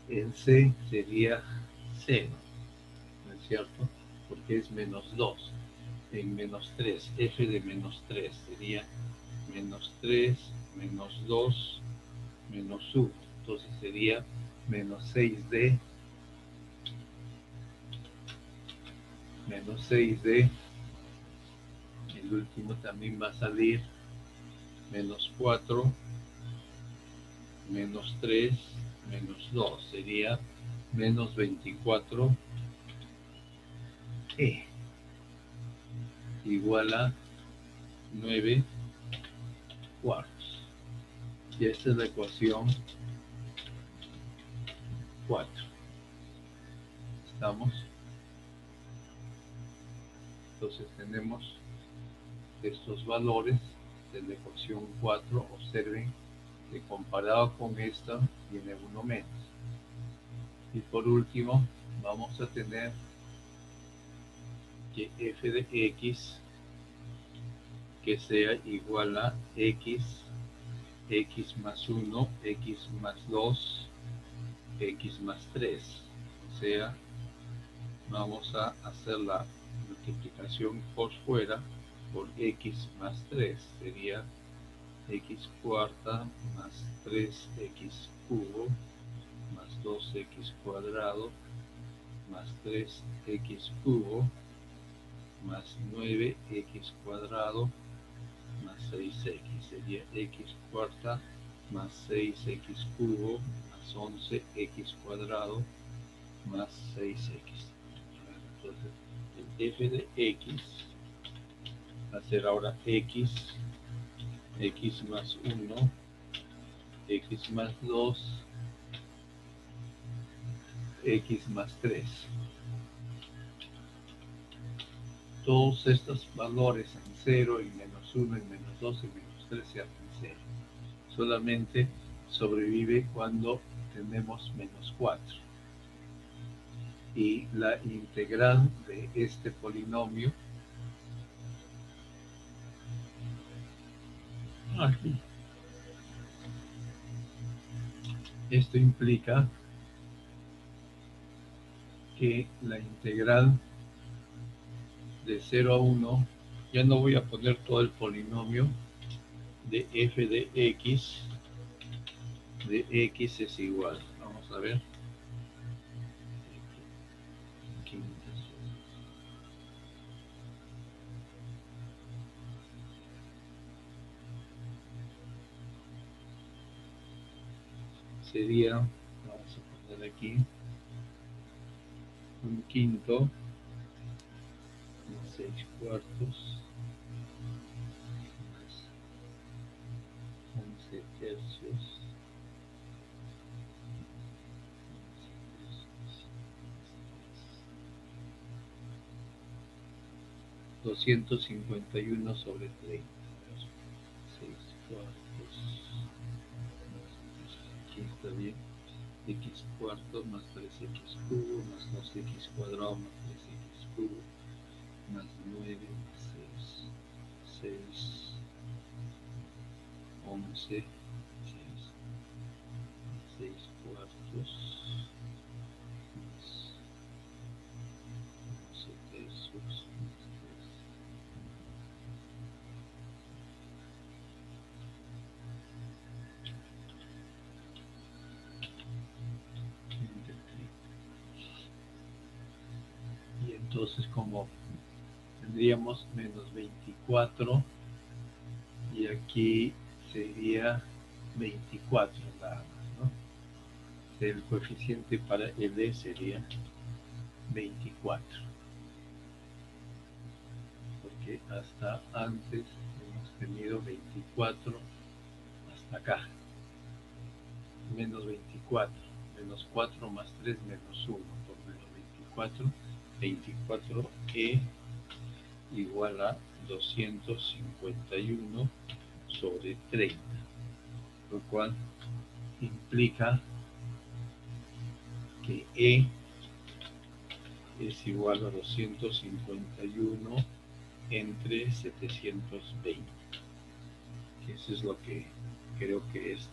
el c sería 0, ¿no es cierto? Porque es menos 2. En menos 3, f de menos 3 sería menos 3, menos 2, menos 1. Entonces sería menos 6D, menos 6D, el último también va a salir menos 4, menos 3, menos 2, sería menos 24E igual a 9 cuartos. Y esta es la ecuación 4. ¿Estamos? Entonces tenemos estos valores de la ecuación 4. Observen que comparado con esta tiene uno menos. Y por último vamos a tener que f de x que sea igual a x, x más 1, x más 2, x más 3. O sea, vamos a hacer la multiplicación por fuera por x más 3. Sería x cuarta más 3x cubo más 2x cuadrado más 3x cubo más 9x cuadrado más 6x. Sería x cuarta más 6x cubo más 11x cuadrado más 6x. Entonces, el f de x va a ser ahora x, x más 1, x más 2, x más 3. Todos estos valores en 0 y menos 1 y menos 2 y menos 3 se hacen 0. Solamente sobrevive cuando tenemos menos 4. Y la integral de este polinomio aquí. Esto implica que la integral de 0 a 1, ya no voy a poner todo el polinomio de f de x es igual. Vamos a ver. Sería, vamos a poner aquí, un quinto, 6 cuartos, más 11 tercios, 251 sobre 30. 6 cuartos, aquí está bien, x cuarto más 3x cubo más 2x cuadrado más 3x cubo más 9 más 6, 6, 11, 6, 6 cuartos más 11 tercios más 3. Y entonces, como tendríamos menos 24 y aquí sería 24 nada más, ¿no? El coeficiente para el D sería 24, porque hasta antes hemos tenido 24 hasta acá, menos 24, menos 4 más 3 menos 1 por menos 24, 24E igual a 251 sobre 30, lo cual implica que E es igual a 251 entre 720. Eso es lo que creo que es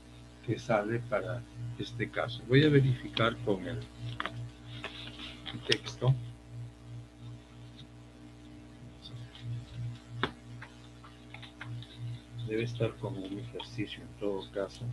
que sale para este caso. Voy a verificar con el texto. Debe estar como un ejercicio en todo caso.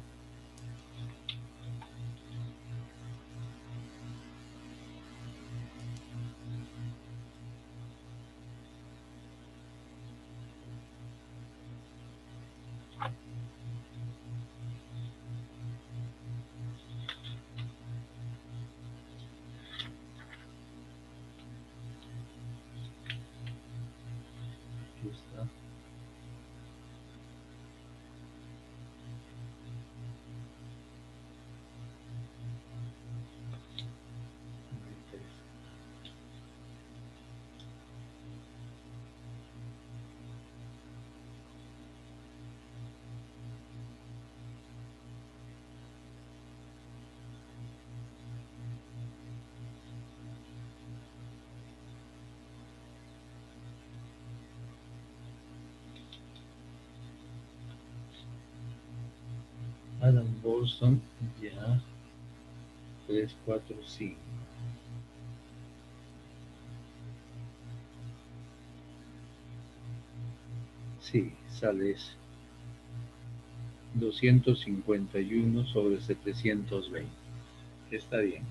Adam Bolson, ya, 3, 4, 5. Sí, sale eso. 251 sobre 720. Está bien.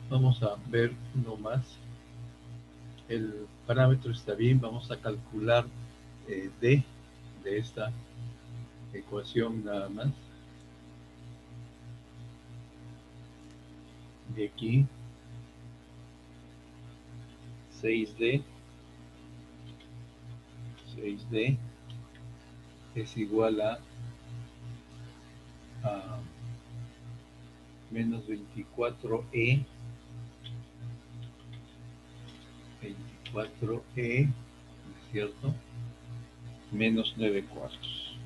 Vamos a ver uno más. El parámetro está bien. Vamos a calcular D de esta ecuación nada más. De aquí 6D es igual a menos 24E, ¿no es cierto? Menos 9 cuartos.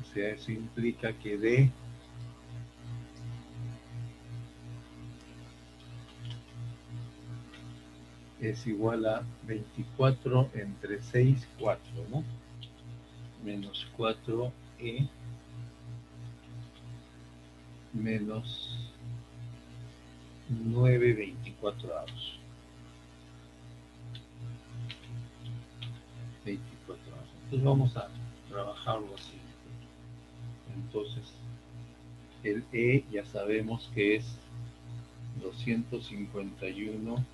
O sea, eso implica que D es igual a 24 entre 6, 4, ¿no? Menos 4E menos 9 24avos. 24avos. Entonces vamos a trabajarlo así. Entonces, el E ya sabemos que es 251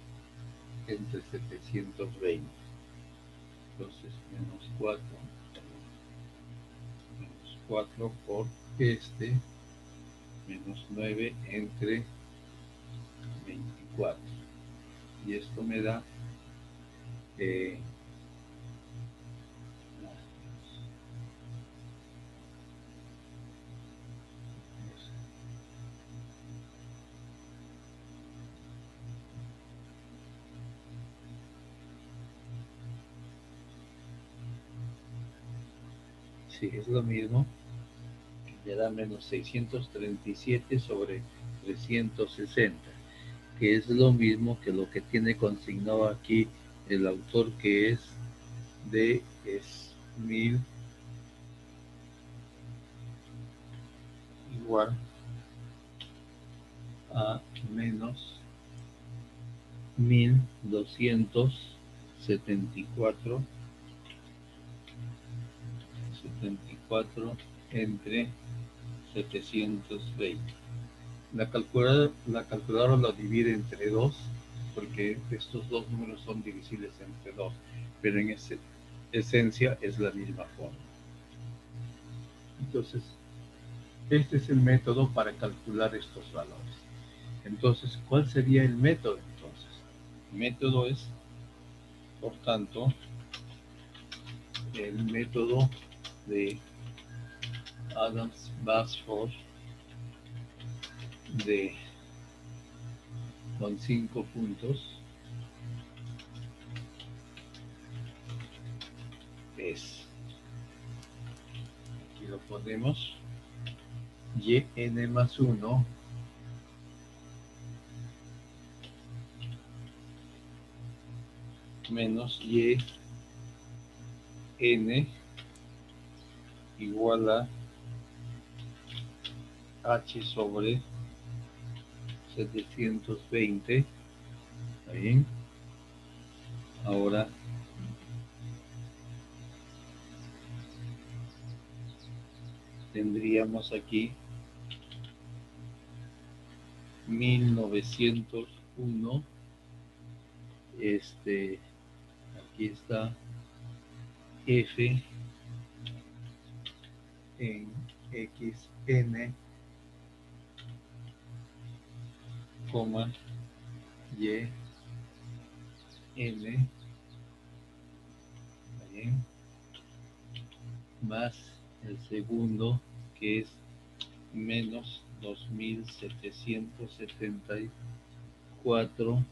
entre 720. Entonces, menos 4 por este, menos 9 entre 24. Y esto me da sí, es lo mismo, me da menos 637 sobre 360, que es lo mismo que lo que tiene consignado aquí el autor, que es D es 1000 igual a menos 1274 entre 720. La calculadora lo divide entre 2, porque estos dos números son divisibles entre 2, pero en esencia es la misma forma. Entonces, este es el método para calcular estos valores. Entonces, ¿cuál sería el método entonces? El método es, por tanto, el método de Adams-Basford con 5 puntos es, aquí lo ponemos, yn más 1 menos yn igual a h sobre 720. ¿Está bien? Ahora tendríamos aquí 1901. Aquí está f en xn, coma y n, ¿bien? Más el segundo, que es menos 2774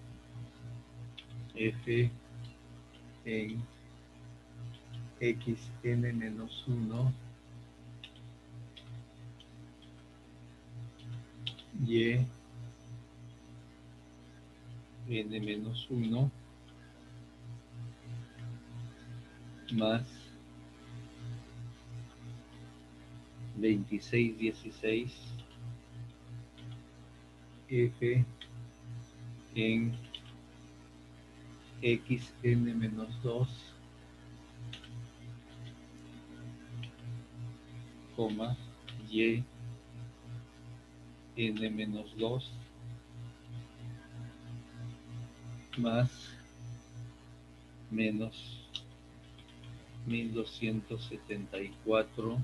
f en xn menos 1 y n menos 1 más 2616 f en xn menos 2, coma, y n menos 2 más menos 1274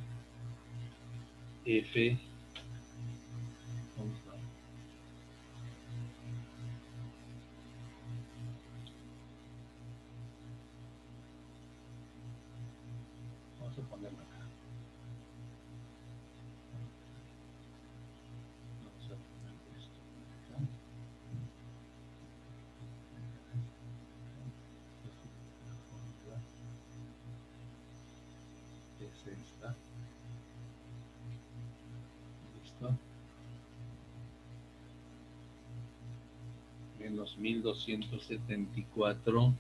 f, vamos a ponerlo acá. Vamos a poner esto acá. Es esta. Listo. Menos 1274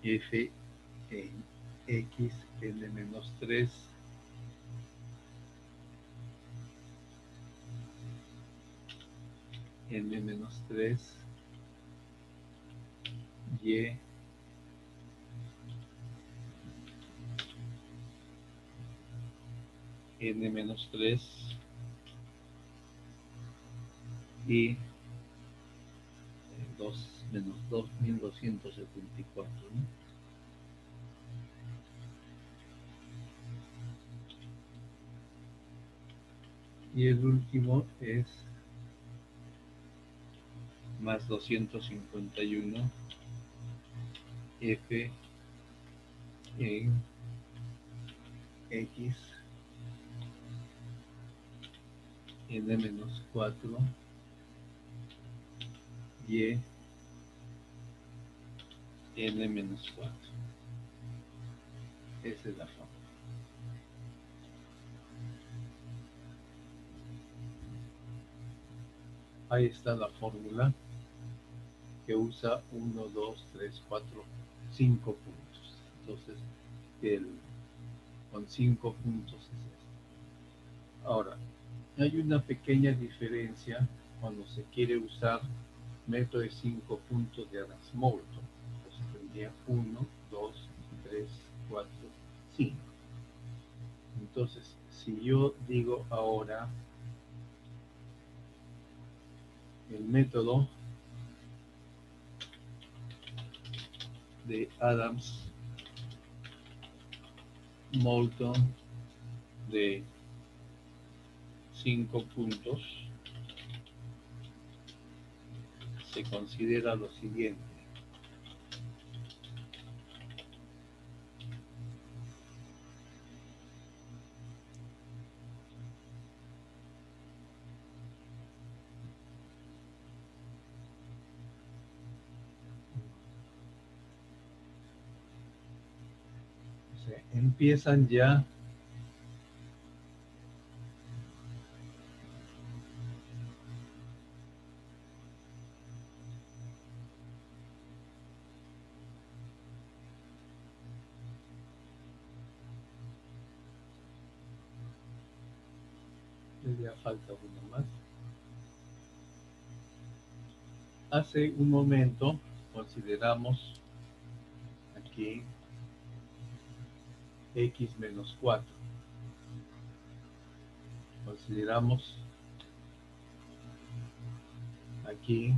f en x n menos 3 n menos 3 y n menos 3 y 2 menos 2274, ¿no? Y el último es más 251 f en x n menos 4 y n menos 4. Esa es la forma. Ahí está la fórmula que usa 1, 2, 3, 4, 5 puntos. Entonces, con 5 puntos es esto. Ahora, hay una pequeña diferencia cuando se quiere usar método de 5 puntos de Adams-Moulton. Entonces tendría 1, 2, 3, 4, 5. Entonces, si yo digo ahora el método de Adams-Moulton de 5 puntos, se considera lo siguiente. O sea, empiezan ya ya falta uno más. Hace un momento consideramos aquí x menos 4. Consideramos aquí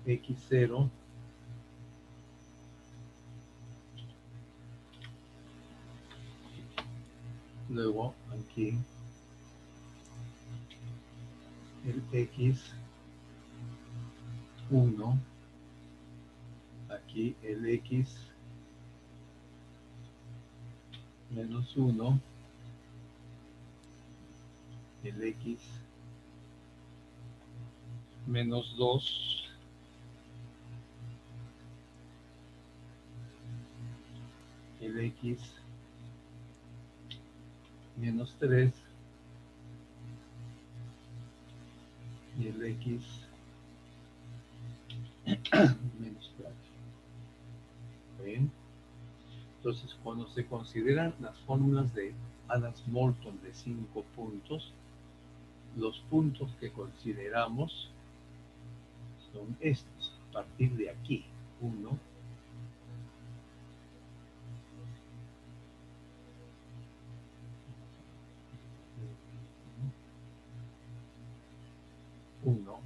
x0 luego aquí el x1, aquí el x menos 1, el x menos 2, el x menos 3 y el x menos 4. ¿Ven? Entonces, cuando se consideran las fórmulas de Adams-Moulton de 5 puntos, los puntos que consideramos son estos, a partir de aquí, 1, 1,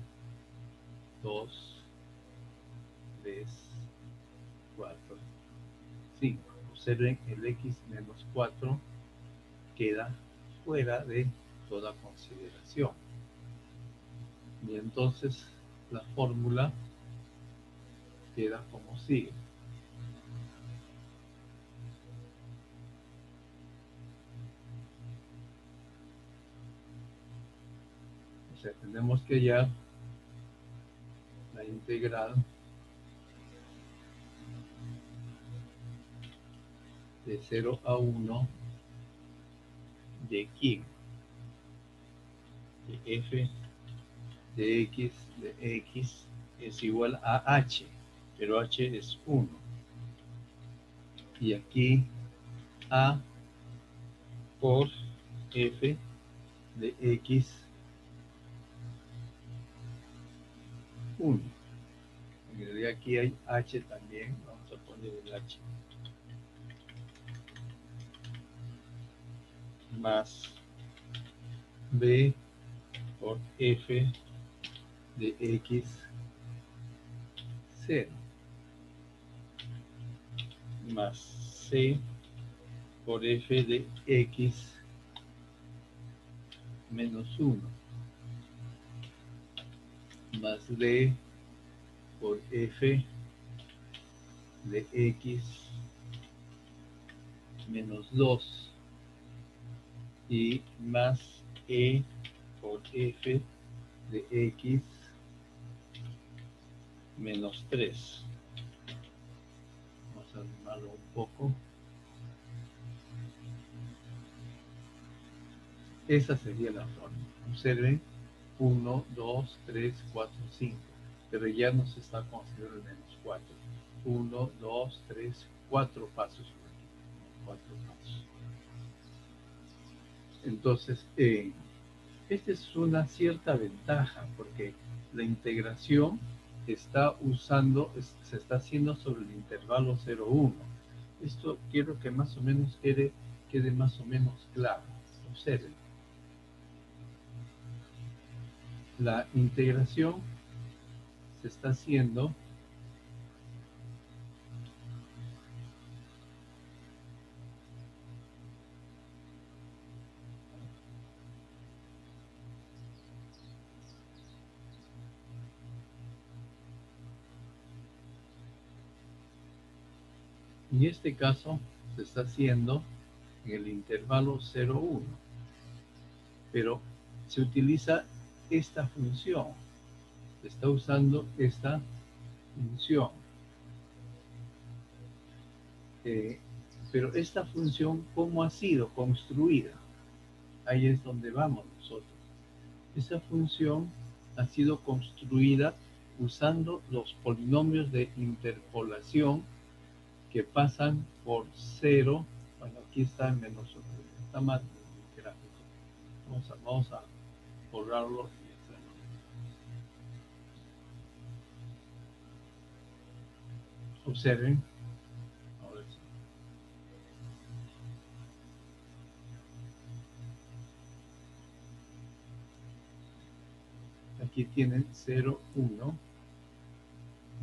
2, 3, 4, 5. Observen, el x menos 4 queda fuera de toda consideración. Y entonces la fórmula queda como sigue. O sea, tenemos que hallar la integral de 0 a 1 de q, de f de x es igual a h, pero h es 1. Y aquí a por f de x 1. Y aquí hay h también, vamos a poner el h. Más b por f de x 0 más c por f de x menos 1 más d por f de x menos 2 y más e por f de x menos 3. Vamos a animarlo un poco. Esa sería la forma. Observen, 1, 2, 3, 4, 5. Pero ya nos está considerando el menos 4. 1, 2, 3, 4 pasos. 4 pasos. Entonces, esta es una cierta ventaja porque la integración se está haciendo sobre el intervalo 0, 1. Esto quiero que más o menos quede más o menos claro. Observen. La integración se está haciendo en este caso se está haciendo en el intervalo 0, 1, pero se utiliza esta función, se está usando esta función, pero esta función, ¿cómo ha sido construida? Ahí es donde vamos nosotros. Esa función ha sido construida usando los polinomios de interpolación que pasan por 0. Bueno, aquí está en menos 1, está mal el gráfico. Vamos a borrarlo. Observen. Ahora sí. Aquí tienen 0, 1,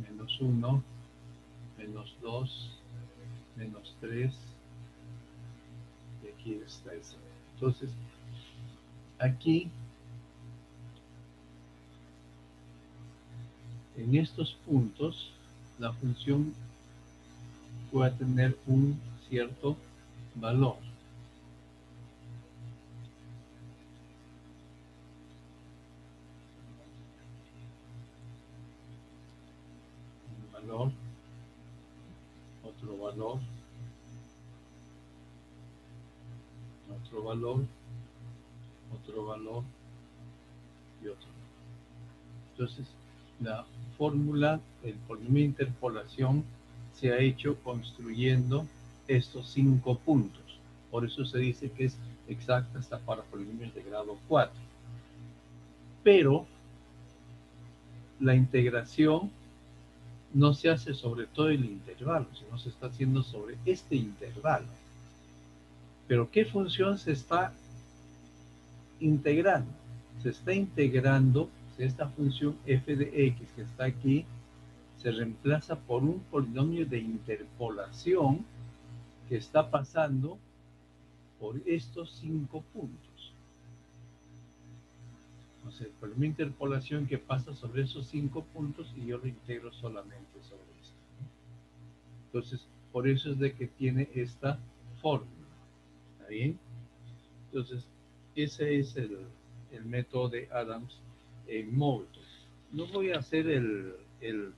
menos 1, menos 2, menos 3, y aquí está el 0. Entonces, aquí, en estos puntos, la función puede tener un cierto valor. Un valor, otro valor, otro valor, otro valor y otro. Entonces, la fórmula, el polinomio de interpolación se ha hecho construyendo estos 5 puntos. Por eso se dice que es exacta hasta para polinomios de grado 4. Pero la integración no se hace sobre todo el intervalo, sino se está haciendo sobre este intervalo. Pero ¿qué función se está integrando? Se está integrando esta función f de x que está aquí, se reemplaza por un polinomio de interpolación que está pasando por estos 5 puntos. O sea, el polinomio de interpolación que pasa sobre esos 5 puntos y yo lo integro solamente sobre esto. Entonces, por eso es de que tiene esta fórmula. ¿Está bien? Entonces, ese es el método de Adams en Moulton. No voy a hacer el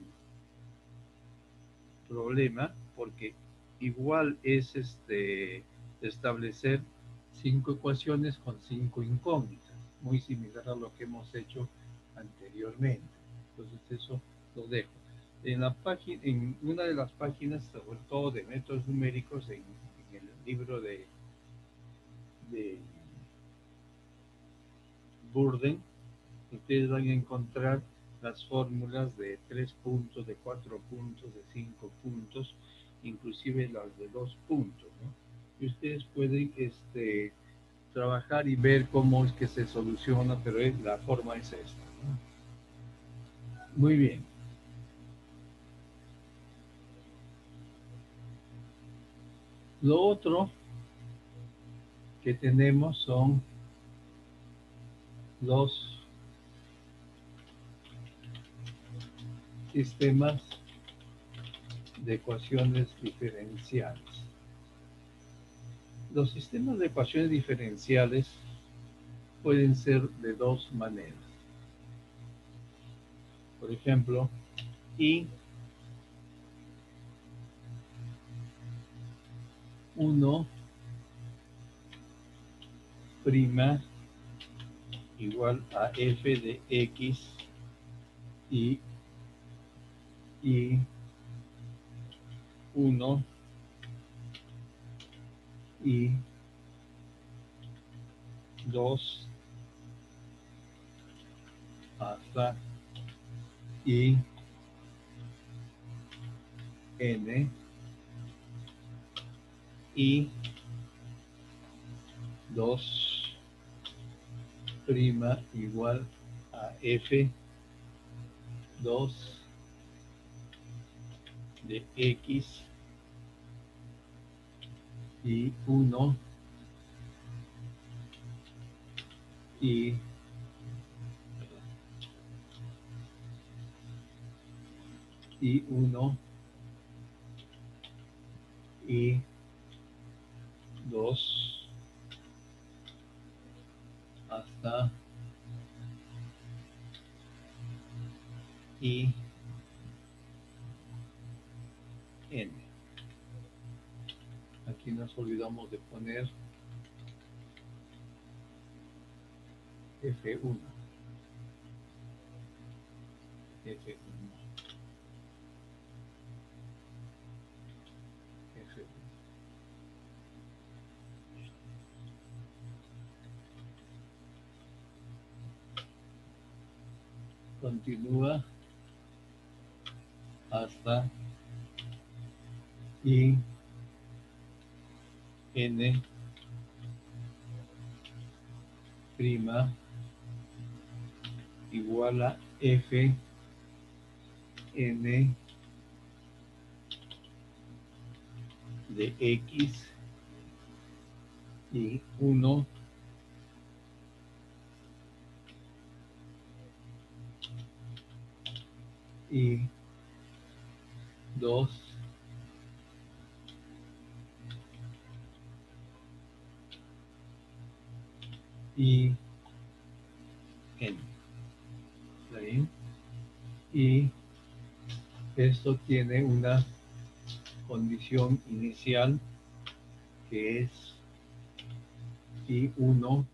problema porque igual es establecer 5 ecuaciones con 5 incógnitas, muy similar a lo que hemos hecho anteriormente. Entonces eso lo dejo. En la página, en una de las páginas, sobre todo de métodos numéricos, en el libro de Burden, ustedes van a encontrar las fórmulas de 3 puntos, de 4 puntos, de 5 puntos, inclusive las de 2 puntos, ¿no? Y ustedes pueden trabajar y ver cómo es que se soluciona, pero la forma es esta, ¿no? Muy bien. Lo otro que tenemos son los sistemas de ecuaciones diferenciales. Los sistemas de ecuaciones diferenciales pueden ser de dos maneras. Por ejemplo, I 1 prima igual a f de x y 1 y 2 hasta y n y 2 prima igual a f 2 de x y 1 y 1 y 2 hasta y n. Aquí nos olvidamos de poner F1. F1. F1. Continúa hasta y n prima igual a f n de x y 1 y 2 y n. ¿Está bien? Y esto tiene una condición inicial que es y1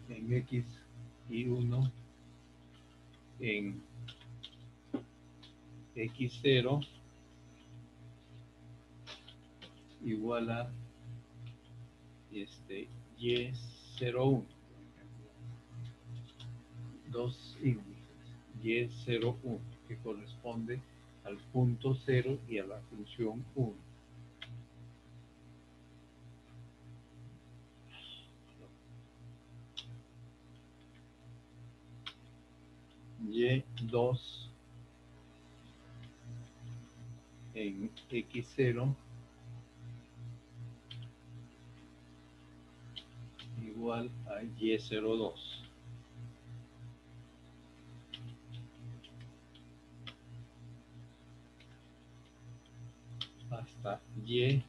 en x y 1 en x0 igual a y01, dos índices, y01, que corresponde al punto 0 y a la función 1. Y2 en x0 igual a y02 hasta y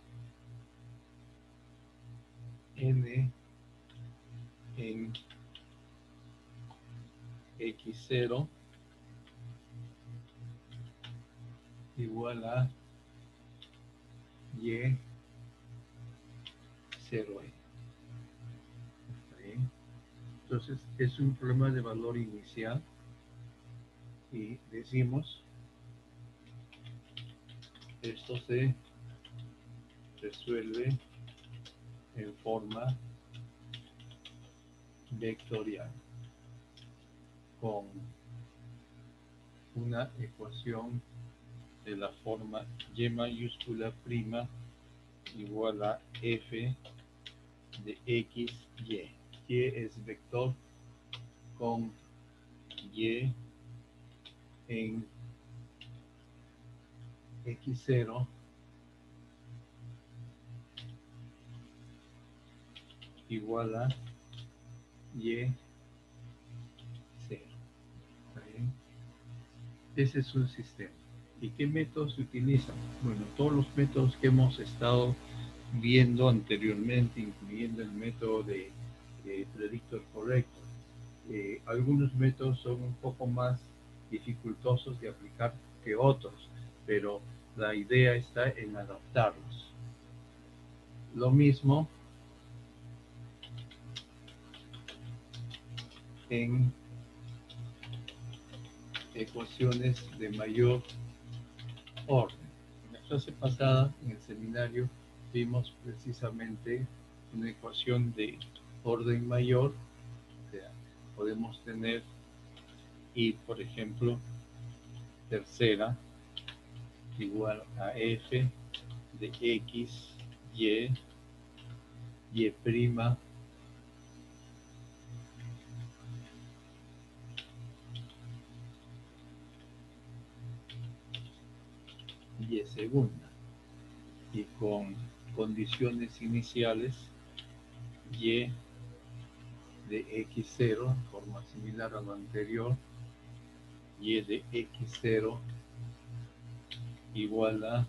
n en x0 igual a y0e. Entonces es un problema de valor inicial y decimos esto se resuelve en forma vectorial con una ecuación de la forma y mayúscula prima igual a f de x, y. Y es vector con y en x0 igual a y0. Ese es un sistema. ¿Y qué métodos se utilizan? Bueno, todos los métodos que hemos estado viendo anteriormente, incluyendo el método de predictor correcto. Algunos métodos son un poco más dificultosos de aplicar que otros, pero la idea está en adaptarlos. Lo mismo en ecuaciones de mayor orden. En la clase pasada, en el seminario, vimos precisamente una ecuación de orden mayor. O sea, podemos tener y, por ejemplo, tercera igual a f de x, y prima y segunda, y con condiciones iniciales y de x0, forma similar a lo anterior, y de x0 igual a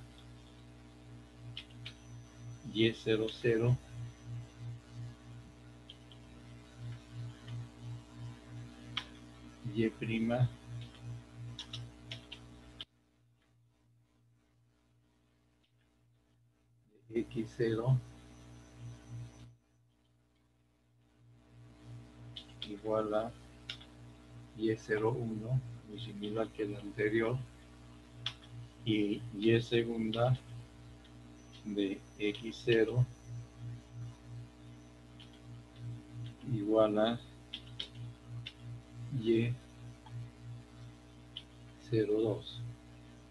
y00 y prima de x0 igual a y01, muy similar que el anterior, y y segunda de x0 igual a y02.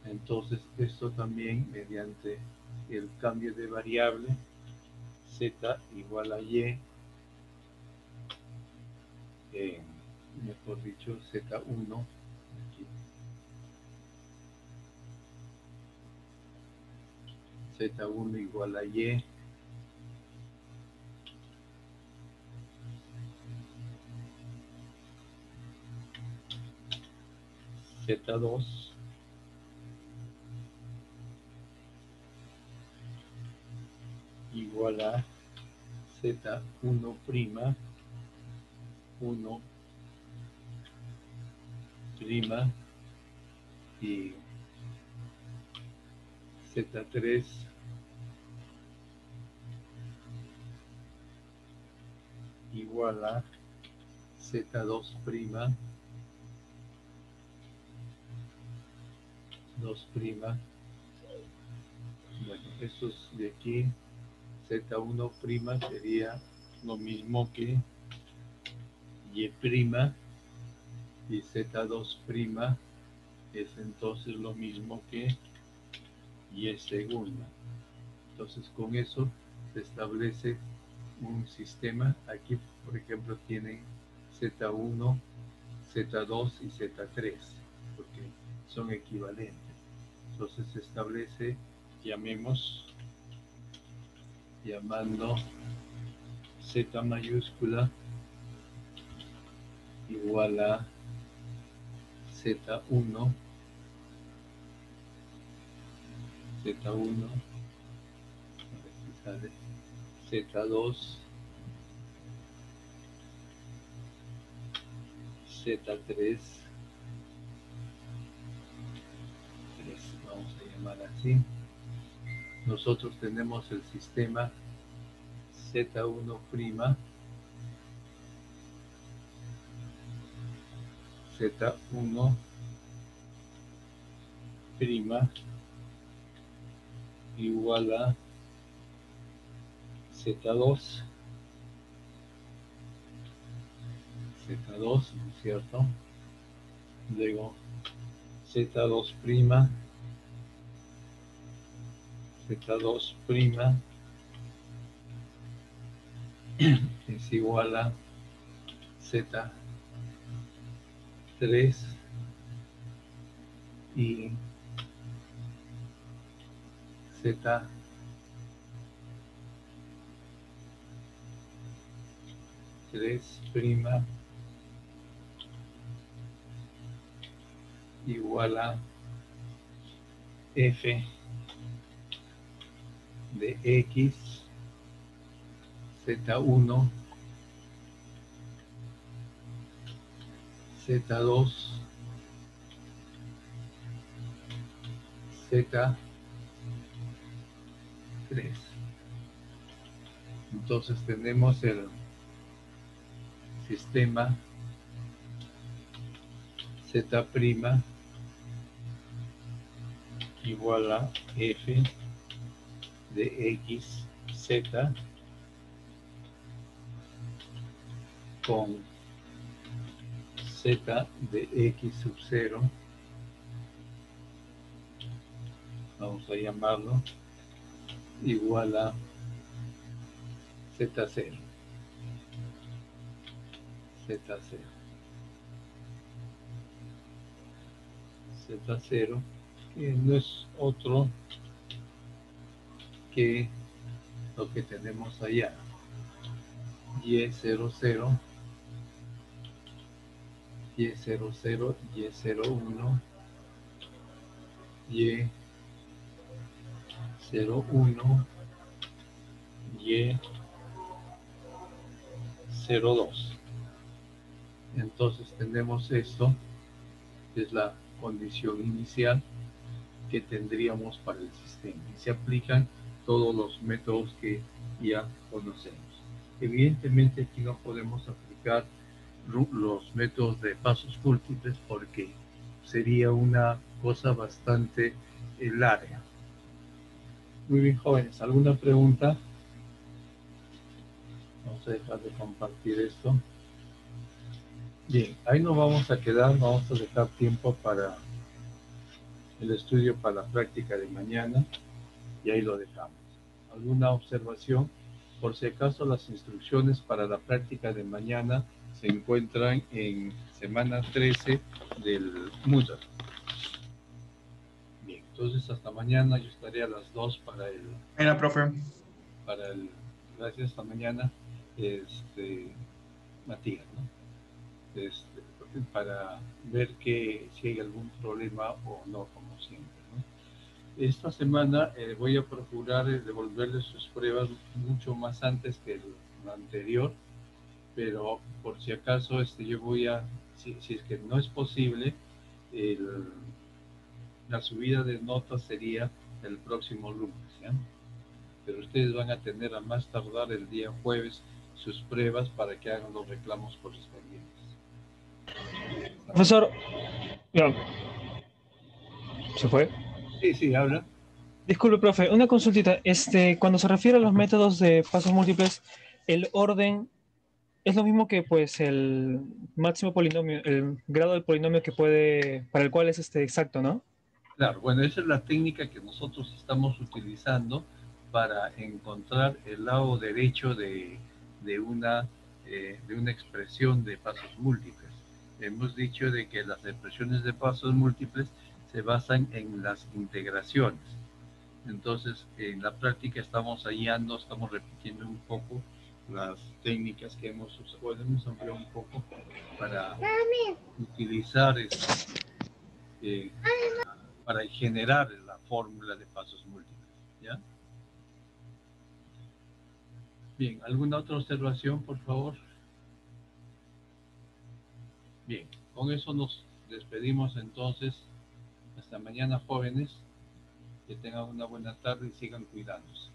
Entonces esto también mediante el cambio de variable z igual a y, mejor dicho z1, aquí, z1 igual a y, z2 igual a z1 prima 1 prima y z3 igual a z2 prima 2'. Bueno, estos de aquí, Z1' sería lo mismo que Y', y Z2' es entonces lo mismo que Y segunda. Entonces con eso se establece un sistema. Aquí, por ejemplo, tienen Z1, Z2 y Z3, porque son equivalentes. Entonces se establece, llamando Z mayúscula igual a Z1, Z1, Z2, Z3, vamos a llamar así. Nosotros tenemos el sistema Z1', Z1' igual a Z2, ¿no es cierto? Luego Z2', es igual a Z3 y Z3 igual a F de X, Z1, Z2, Z3. Entonces tenemos el sistema Z' igual a F de X, Z con Z de X sub 0, vamos a llamarlo, igual a Z0. Z0, que no es otro que lo que tenemos allá. Y00, Y00, Y01, Y01, Y02. Entonces tenemos esto, que es la condición inicial que tendríamos para el sistema. Y se aplican todos los métodos que ya conocemos. Evidentemente aquí no podemos aplicar los métodos de pasos múltiples porque sería una cosa bastante larga. Muy bien, jóvenes, ¿alguna pregunta? Vamos a dejar de compartir esto. Bien, ahí nos vamos a quedar, vamos a dejar tiempo para el estudio para la práctica de mañana y ahí lo dejamos. ¿Alguna observación? Por si acaso las instrucciones para la práctica de mañana se encuentran en semana 13 del Moodle. Bien, entonces hasta mañana, yo estaré a las 2 para el... Mira, profe. Gracias, hasta mañana, Matías, ¿no? Para ver si hay algún problema o no, como siempre, ¿no? Esta semana voy a procurar devolverles sus pruebas mucho más antes que la anterior, pero por si acaso yo voy a, si es que no es posible, la subida de notas sería el próximo lunes, ¿ya? Pero ustedes van a tener a más tardar el día jueves sus pruebas para que hagan los reclamos correspondientes. Profesor, ¿Se fue? Sí, sí, habla. Disculpe, profe, una consultita. Cuando se refiere a los métodos de pasos múltiples, el orden es lo mismo que pues el máximo polinomio, el grado del polinomio que puede, para el cual es exacto, ¿no? Claro, bueno, esa es la técnica que nosotros estamos utilizando para encontrar el lado derecho de una, de una expresión de pasos múltiples. Hemos dicho de que las expresiones de pasos múltiples se basan en las integraciones. Entonces, en la práctica estamos hallando, estamos repitiendo un poco las técnicas que hemos usado, bueno, hemos ampliado un poco para utilizar eh, para generar la fórmula de pasos múltiples. ¿Ya? Bien, ¿alguna otra observación, por favor? Bien, con eso nos despedimos entonces. Hasta mañana, jóvenes. Que tengan una buena tarde y sigan cuidándose.